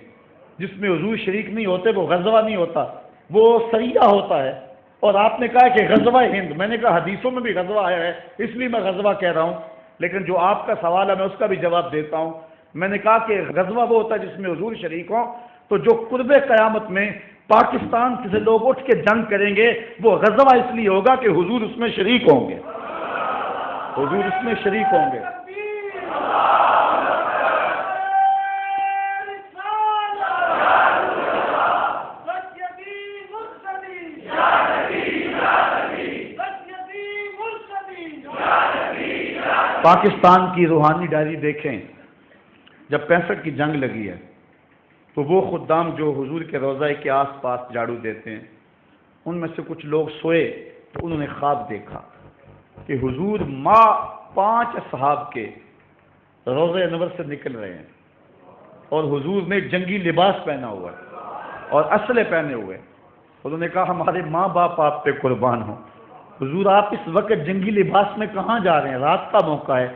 جس میں حضور شریک نہیں ہوتے وہ غزوہ نہیں ہوتا، وہ سریہ ہوتا ہے۔ اور آپ نے کہا کہ غزوہ ہند، میں نے کہا حدیثوں میں بھی غزوہ آیا ہے، اس لیے میں غزوہ کہہ رہا ہوں، لیکن جو آپ کا سوال ہے میں اس کا بھی جواب دیتا ہوں۔ میں نے کہا کہ غزوہ وہ ہوتا ہے جس میں حضور شریک ہوں، تو جو قرب قیامت میں پاکستان سے لوگ اٹھ کے جنگ کریں گے وہ غزوہ اس لیے ہوگا کہ حضور اس میں شریک ہوں گے، حضور اس میں شریک ہوں گے۔ پاکستان کی روحانی ڈائری دیکھیں، جب 65 کی جنگ لگی ہے تو وہ خدام جو حضور کے روضہ کے آس پاس جھاڑو دیتے ہیں، ان میں سے کچھ لوگ سوئے تو انہوں نے خواب دیکھا کہ حضور 5 اصحاب کے روضہ انور سے نکل رہے ہیں اور حضور نے جنگی لباس پہنا ہوا ہے اور اسلحے پہنے ہوئے، انہوں نے کہا ہمارے ماں باپ آپ پہ قربان ہوں، حضور آپ اس وقت جنگی لباس میں کہاں جا رہے ہیں، رات کا موقع ہے۔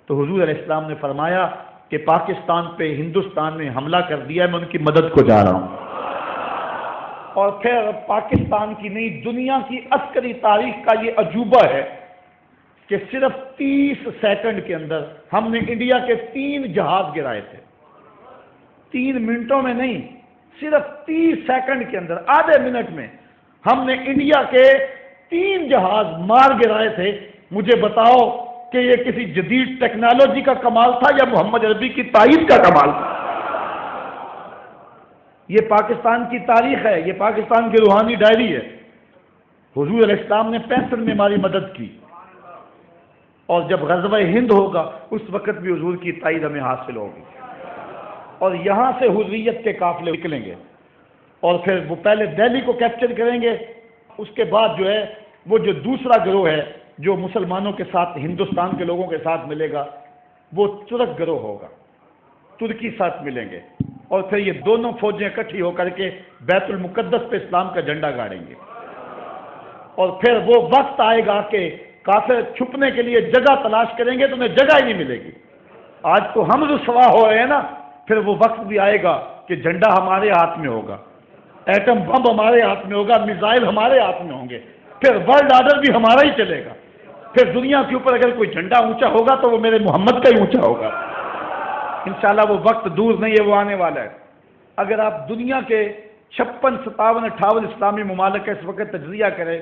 تو حضور علیہ السلام نے فرمایا کہ پاکستان پہ ہندوستان نے حملہ کر دیا ہے، میں ان کی مدد کو جا رہا ہوں۔ اور پھر پاکستان کی نہیں دنیا کی عسکری تاریخ کا یہ عجوبہ ہے کہ صرف 30 سیکنڈ کے اندر ہم نے انڈیا کے 3 جہاز گرائے تھے، 3 منٹوں میں نہیں، صرف 30 سیکنڈ کے اندر، آدھے منٹ میں ہم نے انڈیا کے 3 جہاز مار گرائے تھے۔ مجھے بتاؤ کہ یہ کسی جدید ٹیکنالوجی کا کمال تھا یا محمد عربی کی تائید کا کمال تھا؟ یہ پاکستان کی تاریخ ہے، یہ پاکستان کی روحانی ڈائری ہے۔ حضور علیہ السلام نے 65 میں ہماری مدد کی، اور جب غزوہ ہند ہوگا اس وقت بھی حضور کی تائید ہمیں حاصل ہوگی، اور یہاں سے حریت کے قافلے نکلیں گے، اور پھر وہ پہلے دہلی کو کیپچر کریں گے، اس کے بعد جو ہے وہ جو دوسرا گروہ ہے جو مسلمانوں کے ساتھ ہندوستان کے لوگوں کے ساتھ ملے گا وہ ترک گروہ ہوگا، ترکی ساتھ ملیں گے، اور پھر یہ دونوں فوجیں اکٹھی ہو کر کے بیت المقدس پہ اسلام کا جھنڈا گاڑیں گے، اور پھر وہ وقت آئے گا کہ کافر چھپنے کے لیے جگہ تلاش کریں گے تو انہیں جگہ ہی نہیں ملے گی۔ آج تو ہم رسوا ہو رہے ہیں نا، پھر وہ وقت بھی آئے گا کہ جھنڈا ہمارے ہاتھ میں ہوگا، ایٹم بم ہمارے ہاتھ میں ہوگا، میزائل ہمارے ہاتھ میں ہوں گے، پھر ورلڈ آرڈر بھی ہمارا ہی چلے گا۔ پھر دنیا کے اوپر اگر کوئی جھنڈا اونچا ہوگا تو وہ میرے محمد کا ہی اونچا ہوگا۔ انشاءاللہ وہ وقت دور نہیں ہے، وہ آنے والا ہے۔ اگر آپ دنیا کے 56 57 58 اسلامی ممالک کا اس وقت تجزیہ کریں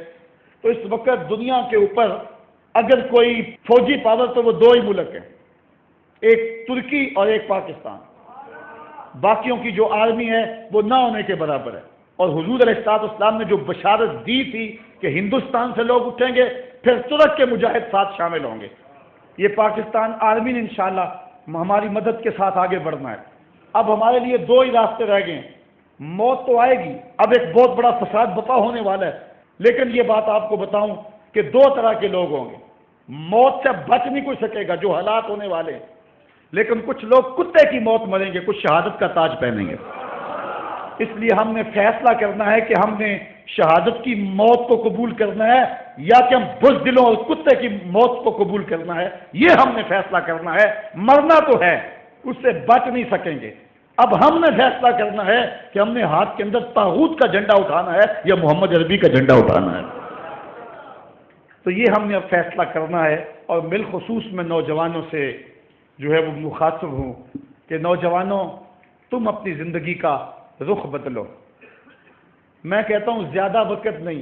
تو اس وقت دنیا کے اوپر اگر کوئی فوجی پاور تو وہ 2 ہی ملک ہیں، ایک ترکی اور ایک پاکستان، باقیوں کی جو آرمی ہے وہ نہ ہونے کے برابر ہے۔ اور حضور علیہ السلام نے جو بشارت دی تھی کہ ہندوستان سے لوگ اٹھیں گے پھر ترک کے مجاہد ساتھ شامل ہوں گے، یہ پاکستان آرمی نے انشاءاللہ ہماری مدد کے ساتھ آگے بڑھنا ہے۔ اب ہمارے لیے 2 ہی راستے رہ گئے ہیں، موت تو آئے گی، اب ایک بہت بڑا فساد بپا ہونے والا ہے، لیکن یہ بات آپ کو بتاؤں کہ 2 طرح کے لوگ ہوں گے۔ موت سے بچ نہیں کوئی سکے گا جو حالات ہونے والے ہیں، لیکن کچھ لوگ کتے کی موت مریں گے، کچھ شہادت کا تاج پہنیں گے۔ اس لیے ہم نے فیصلہ کرنا ہے کہ ہم نے شہادت کی موت کو قبول کرنا ہے یا کہ ہم بزدلوں اور کتے کی موت کو قبول کرنا ہے، یہ ہم نے فیصلہ کرنا ہے۔ مرنا تو ہے، اس سے بچ نہیں سکیں گے۔ اب ہم نے فیصلہ کرنا ہے کہ ہم نے ہاتھ کے اندر طاغوت کا جھنڈا اٹھانا ہے یا محمد عربی کا جھنڈا اٹھانا ہے۔ تو یہ ہم نے اب فیصلہ کرنا ہے، اور بالخصوص میں نوجوانوں سے جو ہے وہ مخاطب ہوں کہ نوجوانوں، تم اپنی زندگی کا رخ بدلو۔ میں کہتا ہوں زیادہ وقت نہیں،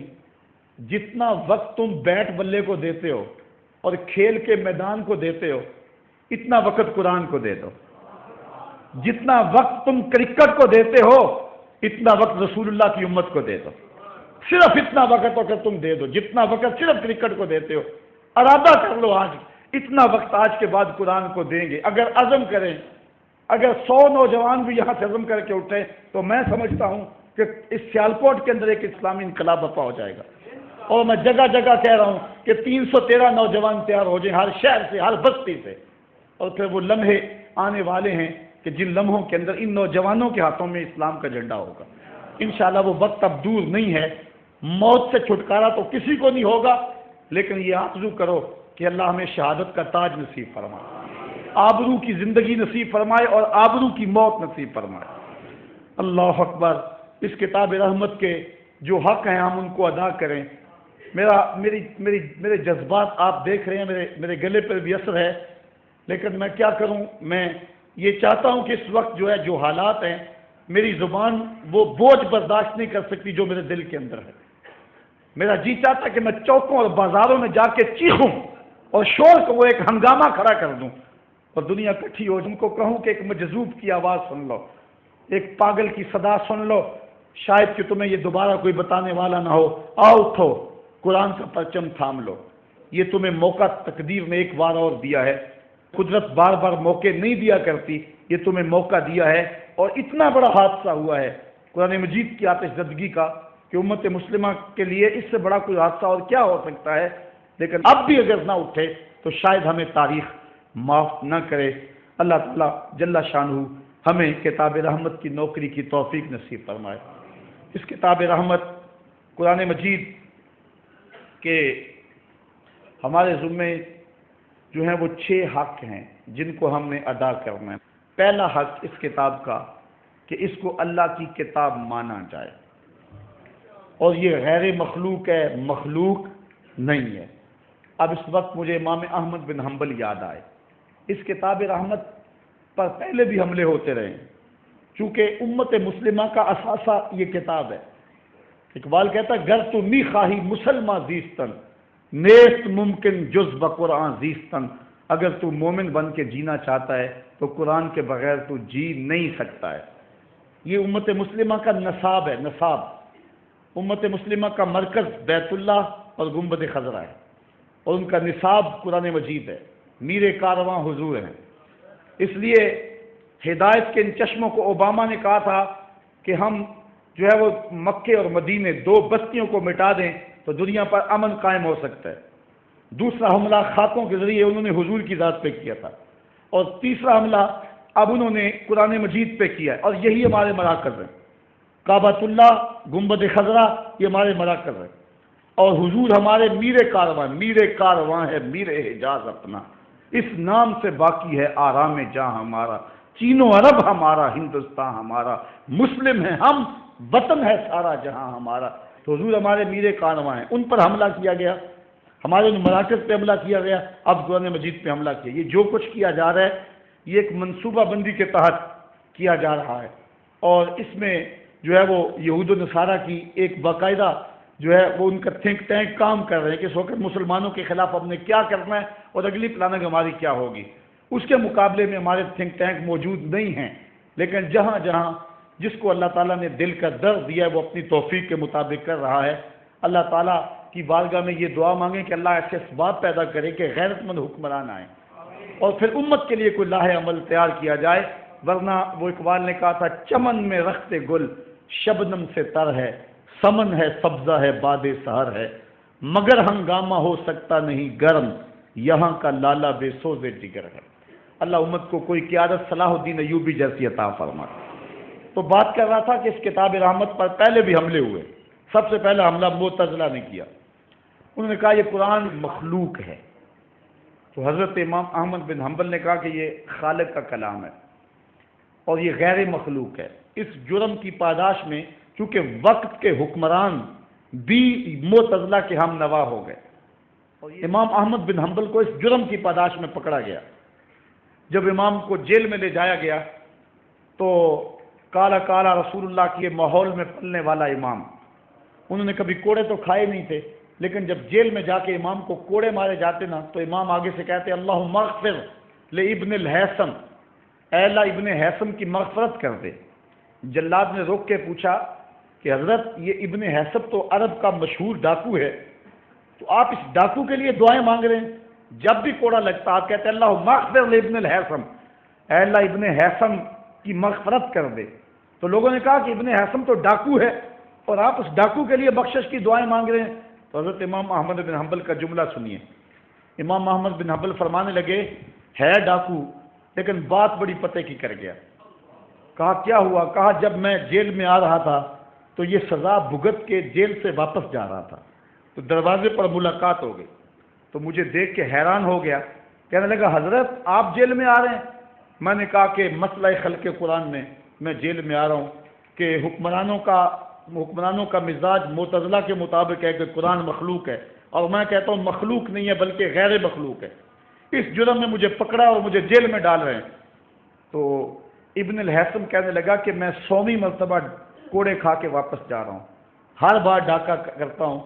جتنا وقت تم بیٹ بلے کو دیتے ہو اور کھیل کے میدان کو دیتے ہو، اتنا وقت قرآن کو دے دو۔ جتنا وقت تم کرکٹ کو دیتے ہو، اتنا وقت رسول اللہ کی امت کو دے دو۔ صرف اتنا وقت اگر تم دے دو، جتنا وقت صرف کرکٹ کو دیتے ہو، ارادہ کر لو آج اتنا وقت آج کے بعد قرآن کو دیں گے۔ اگر عزم کریں، اگر 100 نوجوان بھی یہاں سے عزم کر کے اٹھے تو میں سمجھتا ہوں کہ اس سیالکوٹ کے اندر ایک اسلامی انقلاب برپا ہو جائے گا۔ اور میں جگہ جگہ کہہ رہا ہوں کہ 313 نوجوان تیار ہو جائیں، ہر شہر سے، ہر بستی سے، اور پھر وہ لمحے آنے والے ہیں کہ جن لمحوں کے اندر ان نوجوانوں کے ہاتھوں میں اسلام کا جھنڈا ہوگا۔ انشاءاللہ وہ وقت اب دور نہیں ہے۔ موت سے چھٹکارا تو کسی کو نہیں ہوگا، لیکن یہ آرزو کرو کہ اللہ ہمیں شہادت کا تاج نصیب فرمائے، آبرو کی زندگی نصیب فرمائے اور آبرو کی موت نصیب فرمائے۔ اللہ اکبر۔ اس کتاب رحمت کے جو حق ہیں ہم ان کو ادا کریں۔ میرے جذبات آپ دیکھ رہے ہیں، میرے گلے پر بھی اثر ہے، لیکن میں کیا کروں، میں یہ چاہتا ہوں کہ اس وقت جو ہے جو حالات ہیں، میری زبان وہ بوجھ برداشت نہیں کر سکتی جو میرے دل کے اندر ہے۔ میرا جی چاہتا ہے کہ میں چوکوں اور بازاروں میں جا کے چیخوں اور شور کو وہ ایک ہنگامہ کھڑا کر دوں اور دنیا اکٹھی ہو، ان کو کہوں کہ ایک مجذوب کی آواز سن لو، ایک پاگل کی صدا سن لو، شاید کہ تمہیں یہ دوبارہ کوئی بتانے والا نہ ہو، آؤ اٹھو، قرآن کا پرچم تھام لو۔ یہ تمہیں موقع تقدیر نے ایک بار اور دیا ہے، قدرت بار بار موقع نہیں دیا کرتی، یہ تمہیں موقع دیا ہے، اور اتنا بڑا حادثہ ہوا ہے قرآن مجید کی آتش زدگی کا کہ امت مسلمہ کے لیے اس سے بڑا کوئی حادثہ اور کیا ہو سکتا ہے، لیکن اب بھی اگر نہ اٹھے تو شاید ہمیں تاریخ معاف نہ کرے۔ اللہ تعالیٰ جل شانہ ہمیں کتاب رحمت کی نوکری کی توفیق نصیب فرمائے۔ اس کتاب رحمت قرآن مجید کے ہمارے ذمے جو ہیں وہ 6 حق ہیں جن کو ہم نے ادا کرنا ہے۔ پہلا حق اس کتاب کا کہ اس کو اللہ کی کتاب مانا جائے، اور یہ غیر مخلوق ہے، مخلوق نہیں ہے۔ اب اس وقت مجھے امام احمد بن حنبل یاد آئے۔ اس کتاب رحمت پر پہلے بھی حملے ہوتے رہے ہیں، چونکہ امت مسلمہ کا اثاثہ یہ کتاب ہے۔ اقبال کہتا ہے گر تو نی خواہی مسلمہ زیستن، نیست ممکن جز بقرآن زیستن۔ اگر تو مومن بن کے جینا چاہتا ہے تو قرآن کے بغیر تو جی نہیں سکتا ہے۔ یہ امت مسلمہ کا نصاب ہے، نصاب۔ امت مسلمہ کا مرکز بیت اللہ اور گنبد خضرا ہے، اور ان کا نصاب قرآن مجید ہے، میر کارواں حضور ہیں۔ اس لیے ہدایت کے ان چشموں کو اوباما نے کہا تھا کہ ہم جو ہے وہ مکے اور مدینے 2 بستیوں کو مٹا دیں تو دنیا پر امن قائم ہو سکتا ہے۔ دوسرا حملہ خاکوں کے ذریعے انہوں نے حضور کی ذات پہ کیا تھا، اور تیسرا حملہ اب انہوں نے قرآن مجید پہ کیا ہے، اور یہی ہمارے مراکز ہیں۔ کعبۃ اللہ، گنبد خضرا، یہ ہمارے مراکز ہیں، اور حضور ہمارے میر کارواں ہے، میر حجاز اپنا، اس نام سے باقی ہے آرام جاں ہمارا، چین و عرب ہمارا، ہندوستان ہمارا، مسلم ہیں ہم، وطن ہے سارا جہاں ہمارا۔ تو حضور ہمارے میر کارواں ہیں، ان پر حملہ کیا گیا، ہمارے ان مراکز پہ حملہ کیا گیا، اب قرآن مجید پہ حملہ کیا۔ یہ جو کچھ کیا جا رہا ہے یہ ایک منصوبہ بندی کے تحت کیا جا رہا ہے، اور اس میں جو ہے وہ یہود و نصارہ کی ایک باقاعدہ جو ہے وہ ان کا تھنک ٹینک کام کر رہے ہیں کہ اس وقت مسلمانوں کے خلاف ہم نے کیا کرنا ہے اور اگلی پلاننگ ہماری کیا ہوگی۔ اس کے مقابلے میں ہمارے تھنک ٹینک موجود نہیں ہیں، لیکن جہاں جہاں جس کو اللہ تعالیٰ نے دل کا درد دیا ہے وہ اپنی توفیق کے مطابق کر رہا ہے۔ اللہ تعالیٰ کی بارگاہ میں یہ دعا مانگیں کہ اللہ ایسے اسباب پیدا کرے کہ غیرت مند حکمران آئیں، اور پھر امت کے لیے کوئی لاہ عمل تیار کیا جائے، ورنہ وہ اقبال نے کہا تھا چمن میں رخت گل شبنم سے تر ہے، سمن ہے سبزہ ہے باد سحر ہے، مگر ہنگامہ ہو سکتا نہیں گرم، یہاں کا لالا بے سوز جگر ہے۔ اللہ امت کو کوئی قیادت صلاح الدین ایوبی جیسی عطا فرما۔ تو بات کر رہا تھا کہ اس کتاب رحمت پر پہلے بھی حملے ہوئے۔ سب سے پہلا حملہ معتزلہ نے کیا، انہوں نے کہا یہ قرآن مخلوق ہے، تو حضرت امام احمد بن حنبل نے کہا کہ یہ خالق کا کلام ہے اور یہ غیر مخلوق ہے۔ اس جرم کی پاداش میں چونکہ وقت کے حکمران بھی معتزلہ کے ہم نوا ہو گئے، اور امام احمد بن حنبل کو اس جرم کی پاداش میں پکڑا گیا۔ جب امام کو جیل میں لے جایا گیا تو کالا کالا رسول اللہ کے ماحول میں پلنے والا امام، انہوں نے کبھی کوڑے تو کھائے نہیں تھے، لیکن جب جیل میں جا کے امام کو کوڑے مارے جاتے نا تو امام آگے سے کہتے اللہم اغفر لابن الحیثم، اے اللہ ابن حیثم کی مغفرت کر دے۔ جلاد نے روک کے پوچھا کہ حضرت یہ ابن حیثم تو عرب کا مشہور ڈاکو ہے، تو آپ اس ڈاکو کے لیے دعائیں مانگ رہے ہیں؟ جب بھی کوڑا لگتا آپ کہتے ہیں اللہم اغفر لابن الحیثم، اے اللہ ابن حیثم کی مغفرت کر دے۔ تو لوگوں نے کہا کہ ابن حیثم تو ڈاکو ہے اور آپ اس ڈاکو کے لیے بخشش کی دعائیں مانگ رہے ہیں۔ تو حضرت امام احمد بن حنبل کا جملہ سنیے۔ امام احمد بن حنبل فرمانے لگے ہے ڈاکو لیکن بات بڑی پتے کی کر گیا۔ کہا کیا ہوا؟ کہا جب میں جیل میں آ رہا تھا تو یہ سزا بھگت کے جیل سے واپس جا رہا تھا، تو دروازے پر ملاقات ہو گئی، تو مجھے دیکھ کے حیران ہو گیا، کہنے لگا حضرت آپ جیل میں آ رہے ہیں؟ میں نے کہا کہ مسئلہ خلق قرآن میں جیل میں آ رہا ہوں کہ حکمرانوں کا مزاج معتزلہ کے مطابق ہے کہ قرآن مخلوق ہے، اور میں کہتا ہوں مخلوق نہیں ہے بلکہ غیر مخلوق ہے۔ اس جرم میں مجھے پکڑا اور مجھے جیل میں ڈال رہے ہیں۔ تو ابن الحیثم کہنے لگا کہ میں 100ویں مرتبہ کوڑے کھا کے واپس جا رہا ہوں، ہر بار ڈاکہ کرتا ہوں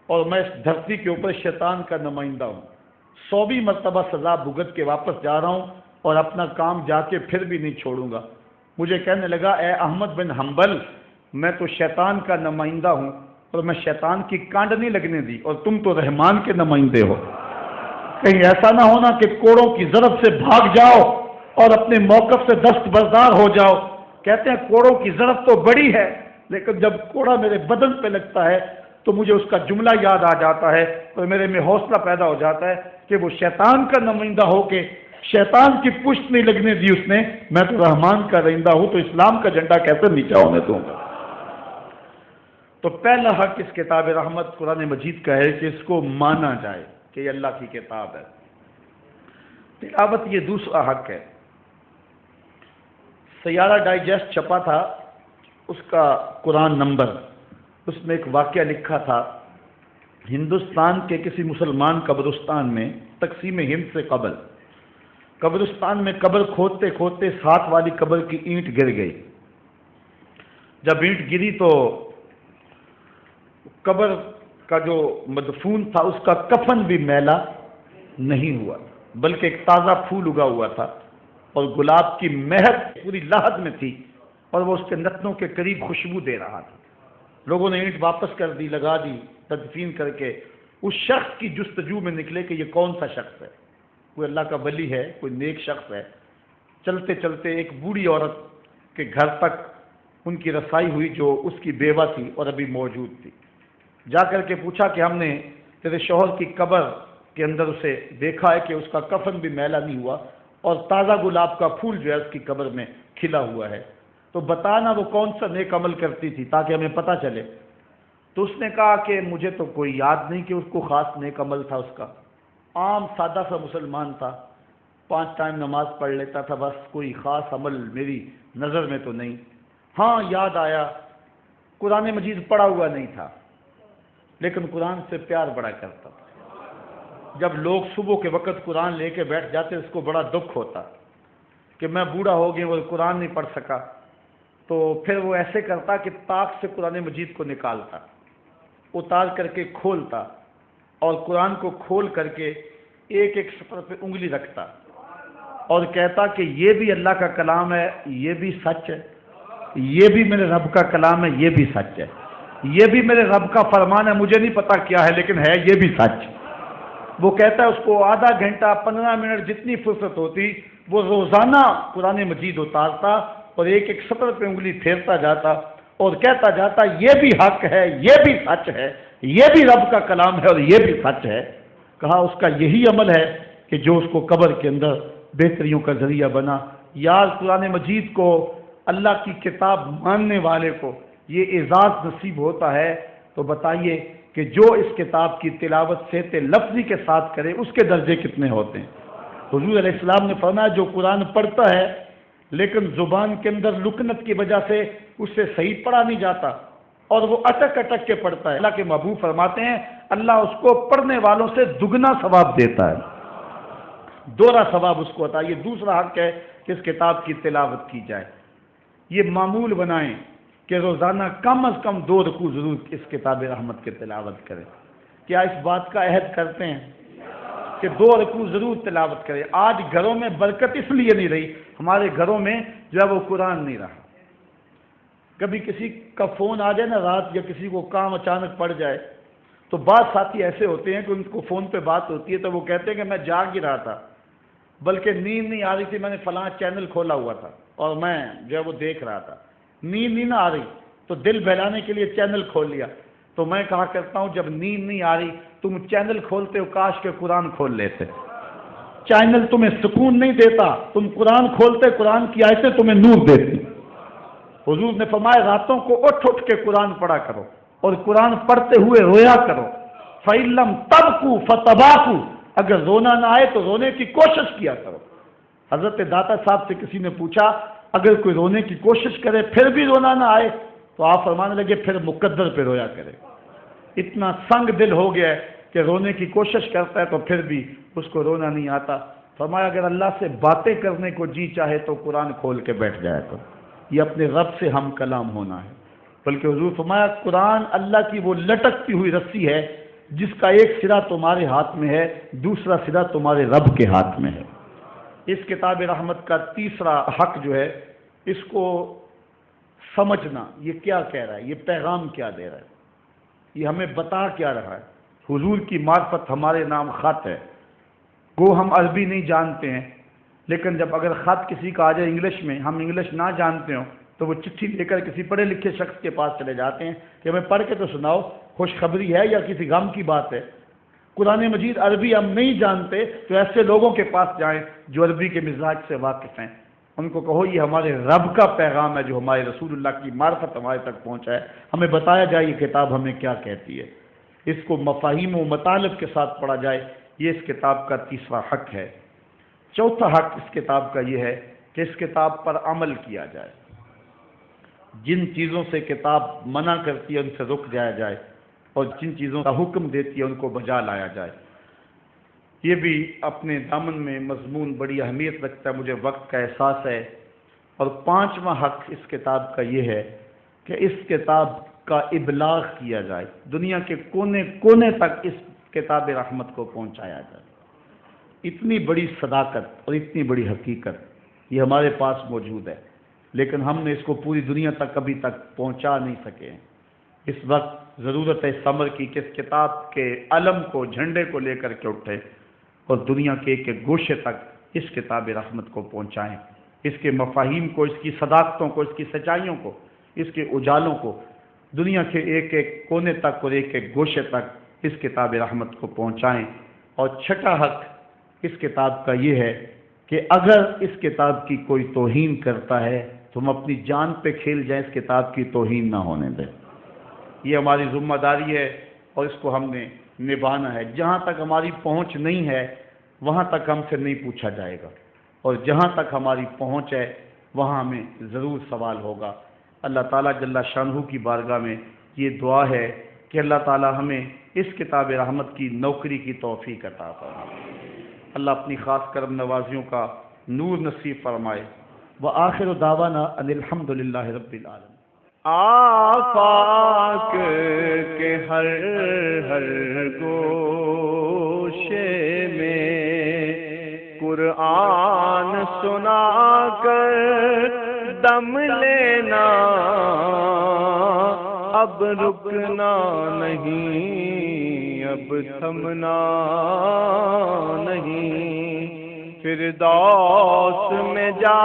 اور میں اس دھرتی کے اوپر شیطان کا نمائندہ ہوں، 100ویں مرتبہ سزا بھگت کے واپس جا رہا ہوں اور اپنا کام جا کے پھر بھی نہیں چھوڑوں گا۔ مجھے کہنے لگا اے احمد بن حنبل میں تو شیطان کا نمائندہ ہوں اور میں شیطان کی کانڈ نہیں لگنے دی، اور تم تو رحمان کے نمائندے ہو، کہیں ایسا نہ ہونا کہ کوڑوں کی ضرب سے بھاگ جاؤ اور اپنے موقف سے دستبردار ہو جاؤ۔ کہتے ہیں کوڑوں کی ضرب تو بڑی ہے لیکن جب کوڑا میرے بدن پہ لگتا ہے تو مجھے اس کا جملہ یاد آ جاتا ہے اور میرے میں حوصلہ پیدا ہو جاتا ہے کہ وہ شیطان کا نمائندہ ہو کے شیطان کی پشت نہیں لگنے دی اس نے، میں تو رحمان کا رہندہ ہوں، تو اسلام کا جھنڈا کیسے نیچا ہونے دوں گا؟ تو پہلا حق اس کتاب رحمت قرآن مجید کا ہے کہ اس کو مانا جائے کہ یہ اللہ کی کتاب ہے۔ تلاوت یہ دوسرا حق ہے۔ سیارہ ڈائجسٹ چھپا تھا، اس کا قرآن نمبر، اس میں ایک واقعہ لکھا تھا، ہندوستان کے کسی مسلمان قبرستان میں تقسیم ہند سے قبل قبرستان میں قبر کھودتے کھودتے 7 والی قبر کی اینٹ گر گئی۔ جب اینٹ گری تو قبر کا جو مدفون تھا اس کا کفن بھی میلا نہیں ہوا بلکہ ایک تازہ پھول اگا ہوا تھا اور گلاب کی مہک پوری لاحد میں تھی اور وہ اس کے نتنوں کے قریب خوشبو دے رہا تھا۔ لوگوں نے اینٹ واپس کر دی، لگا دی، تدفین کر کے اس شخص کی جستجو میں نکلے کہ یہ کون سا شخص ہے، کوئی اللہ کا ولی ہے، کوئی نیک شخص ہے۔ چلتے چلتے ایک بوڑھی عورت کے گھر تک ان کی رسائی ہوئی جو اس کی بیوہ تھی اور ابھی موجود تھی۔ جا کر کے پوچھا کہ ہم نے تیرے شوہر کی قبر کے اندر اسے دیکھا ہے کہ اس کا کفن بھی میلا نہیں ہوا اور تازہ گلاب کا پھول جو ہے اس کی قبر میں کھلا ہوا ہے، تو بتانا وہ کون سا نیک عمل کرتی تھی تاکہ ہمیں پتہ چلے۔ تو اس نے کہا کہ مجھے تو کوئی یاد نہیں کہ اس کو خاص نیک عمل تھا، اس کا عام سادہ سا مسلمان تھا، 5 ٹائم نماز پڑھ لیتا تھا، بس کوئی خاص عمل میری نظر میں تو نہیں۔ ہاں یاد آیا قرآن مجید پڑھا ہوا نہیں تھا لیکن قرآن سے پیار بڑا کرتا تھا۔ جب لوگ صبح کے وقت قرآن لے کے بیٹھ جاتے اس کو بڑا دکھ ہوتا کہ میں بوڑھا ہو گیا اور قرآن نہیں پڑھ سکا، تو پھر وہ ایسے کرتا کہ طاق سے قرآن مجید کو نکالتا، اتار کر کے کھولتا اور قرآن کو کھول کر کے ایک ایک سطر پہ انگلی رکھتا اور کہتا کہ یہ بھی اللہ کا کلام ہے، یہ بھی سچ ہے، یہ بھی میرے رب کا کلام ہے، یہ بھی سچ ہے، یہ بھی میرے رب کا فرمان ہے، مجھے نہیں پتا کیا ہے لیکن ہے یہ بھی سچ۔ وہ کہتا ہے اس کو آدھا گھنٹہ 15 منٹ جتنی فرصت ہوتی وہ روزانہ قرآن مجید اتارتا اور ایک ایک سطر پہ انگلی پھیرتا جاتا اور کہتا جاتا یہ بھی حق ہے، یہ بھی سچ ہے، یہ بھی رب کا کلام ہے اور یہ بھی سچ ہے۔ کہا اس کا یہی عمل ہے کہ جو اس کو قبر کے اندر بہتریوں کا ذریعہ بنا۔ یار قرآن مجید کو، اللہ کی کتاب ماننے والے کو یہ اعزاز نصیب ہوتا ہے، تو بتائیے کہ جو اس کتاب کی تلاوت صحت لفظی کے ساتھ کرے اس کے درجے کتنے ہوتے ہیں۔ حضور علیہ السلام نے فرمایا جو قرآن پڑھتا ہے لیکن زبان کے اندر لکنت کی وجہ سے اس سے صحیح پڑھا نہیں جاتا اور وہ اٹک اٹک کے پڑھتا ہے، اللہ کے محبوب فرماتے ہیں اللہ اس کو پڑھنے والوں سے دگنا ثواب دیتا ہے، دوہرا ثواب اس کو ہوتا ہے۔ یہ دوسرا حق ہے کہ اس کتاب کی تلاوت کی جائے۔ یہ معمول بنائیں کہ روزانہ کم از کم 2 رکوع ضرور اس کتاب رحمت کی تلاوت کریں۔ کیا اس بات کا عہد کرتے ہیں کہ 2 رکوع ضرور تلاوت کریں؟ آج گھروں میں برکت اس لیے نہیں رہی، ہمارے گھروں میں جو ہے وہ قرآن نہیں رہا۔ کبھی کسی کا فون آ جائے نا رات، یا کسی کو کام اچانک پڑ جائے، تو بعض ساتھی ایسے ہوتے ہیں کہ ان کو فون پہ بات ہوتی ہے تو وہ کہتے ہیں کہ میں جاگ ہی رہا تھا، بلکہ نیند نہیں آ رہی تھی، میں نے فلاں چینل کھولا ہوا تھا اور میں جو ہے وہ دیکھ رہا تھا، نیند نہیں نہ آ رہی تو دل بہلانے کے لیے چینل کھول لیا۔ تو میں کہا کرتا ہوں جب نیند نہیں آ رہی تم چینل کھولتے ہو، کاش کے قرآن کھول لیتے۔ چینل تمہیں سکون نہیں دیتا، تم قرآن کھولتے، قرآن کی آیتیں تمہیں نور دیتی۔ حضور نے فرمایا راتوں کو اٹھ اٹھ کے قرآن پڑھا کرو اور قرآن پڑھتے ہوئے رویا کرو۔ فَإِلَّمْ تَبْكُوا فَتَبَاكُوا، اگر رونا نہ آئے تو رونے کی کوشش کیا کرو۔ حضرت داتا صاحب سے کسی نے پوچھا اگر کوئی رونے کی کوشش کرے پھر بھی رونا نہ آئے تو آپ فرمانے لگے پھر مقدر پہ رویا کرے۔ اتنا سنگ دل ہو گیا ہے کہ رونے کی کوشش کرتا ہے تو پھر بھی اس کو رونا نہیں آتا۔ فرمایا اگر اللہ سے باتیں کرنے کو جی چاہے تو قرآن کھول کے بیٹھ جائے تو یہ اپنے رب سے ہم کلام ہونا ہے۔ بلکہ حضور فرمایا قرآن اللہ کی وہ لٹکتی ہوئی رسی ہے جس کا ایک سرا تمہارے ہاتھ میں ہے، دوسرا سرا تمہارے رب کے ہاتھ میں ہے۔ اس کتاب رحمت کا تیسرا حق جو ہے اس کو سمجھنا، یہ کیا کہہ رہا ہے، یہ پیغام کیا دے رہا ہے، یہ ہمیں بتا کیا رہا ہے۔ حضور کی معرفت ہمارے نام خط ہے، وہ ہم عربی نہیں جانتے ہیں، لیکن جب اگر خط کسی کا آ جائے انگلش میں، ہم انگلش نہ جانتے ہوں تو وہ چٹھی لے کر کسی پڑھے لکھے شخص کے پاس چلے جاتے ہیں کہ ہمیں پڑھ کے تو سناؤ، خوشخبری ہے یا کسی غم کی بات ہے۔ قرآن مجید عربی ہم نہیں جانتے تو ایسے لوگوں کے پاس جائیں جو عربی کے مزاج سے واقف ہیں، ان کو کہو یہ ہمارے رب کا پیغام ہے جو ہمارے رسول اللہ کی معرفت ہمارے تک پہنچا ہے، ہمیں بتایا جائے یہ کتاب ہمیں کیا کہتی ہے، اس کو مفاہیم و مطالب کے ساتھ پڑھا جائے، یہ اس کتاب کا تیسرا حق ہے۔ چوتھا حق اس کتاب کا یہ ہے کہ اس کتاب پر عمل کیا جائے، جن چیزوں سے کتاب منع کرتی ہے ان سے رک جایا جائے اور جن چیزوں کا حکم دیتی ہے ان کو بجا لایا جائے۔ یہ بھی اپنے دامن میں مضمون بڑی اہمیت رکھتا ہے، مجھے وقت کا احساس ہے۔ اور 5واں حق اس کتاب کا یہ ہے کہ اس کتاب کا ابلاغ کیا جائے، دنیا کے کونے کونے تک اس کتاب رحمت کو پہنچایا جائے۔ اتنی بڑی صداقت اور اتنی بڑی حقیقت یہ ہمارے پاس موجود ہے، لیکن ہم نے اس کو پوری دنیا تک ابھی تک پہنچا نہیں سکے ہیں۔ اس وقت ضرورت ہے اس امر کی کہ اس کتاب کے علم کو، جھنڈے کو لے کر کے اٹھے اور دنیا کے ایک ایک گوشے تک اس کتاب رحمت کو پہنچائیں، اس کے مفاہیم کو، اس کی صداقتوں کو، اس کی سچائیوں کو، اس کے اجالوں کو دنیا کے ایک ایک کونے تک اور ایک ایک گوشے تک اس کتاب رحمت کو پہنچائیں۔ اور چھٹا حق اس کتاب کا یہ ہے کہ اگر اس کتاب کی کوئی توہین کرتا ہے تو ہم اپنی جان پہ کھیل جائیں، اس کتاب کی توہین نہ ہونے دیں۔ یہ ہماری ذمہ داری ہے اور اس کو ہم نے نبھانا ہے۔ جہاں تک ہماری پہنچ نہیں ہے وہاں تک ہم سے نہیں پوچھا جائے گا، اور جہاں تک ہماری پہنچ ہے وہاں ہمیں ضرور سوال ہوگا۔ اللہ تعالیٰ جل شانہ کی بارگاہ میں یہ دعا ہے کہ اللہ تعالیٰ ہمیں اس کتاب رحمت کی نوکری کی توفیق عطا فرمائے۔ اللہ اپنی خاص کرم نوازیوں کا نور نصیب فرمائے۔ وآخر دعوانا ان الحمد للہ رب العالمین۔ آفاق کے ہر ہر گوشے میں قرآن سنا کر دم لینا، اب رکنا نہیں، اب تھمنا نہیں، فردوس میں جا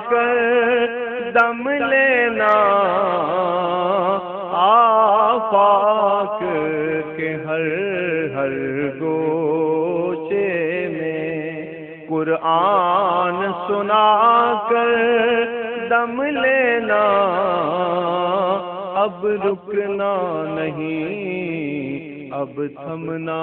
کر دم لینا، آفاق کے ہر ہر گوشے قرآن سنا کر دم لینا، اب رکنا نہیں اب تھمنا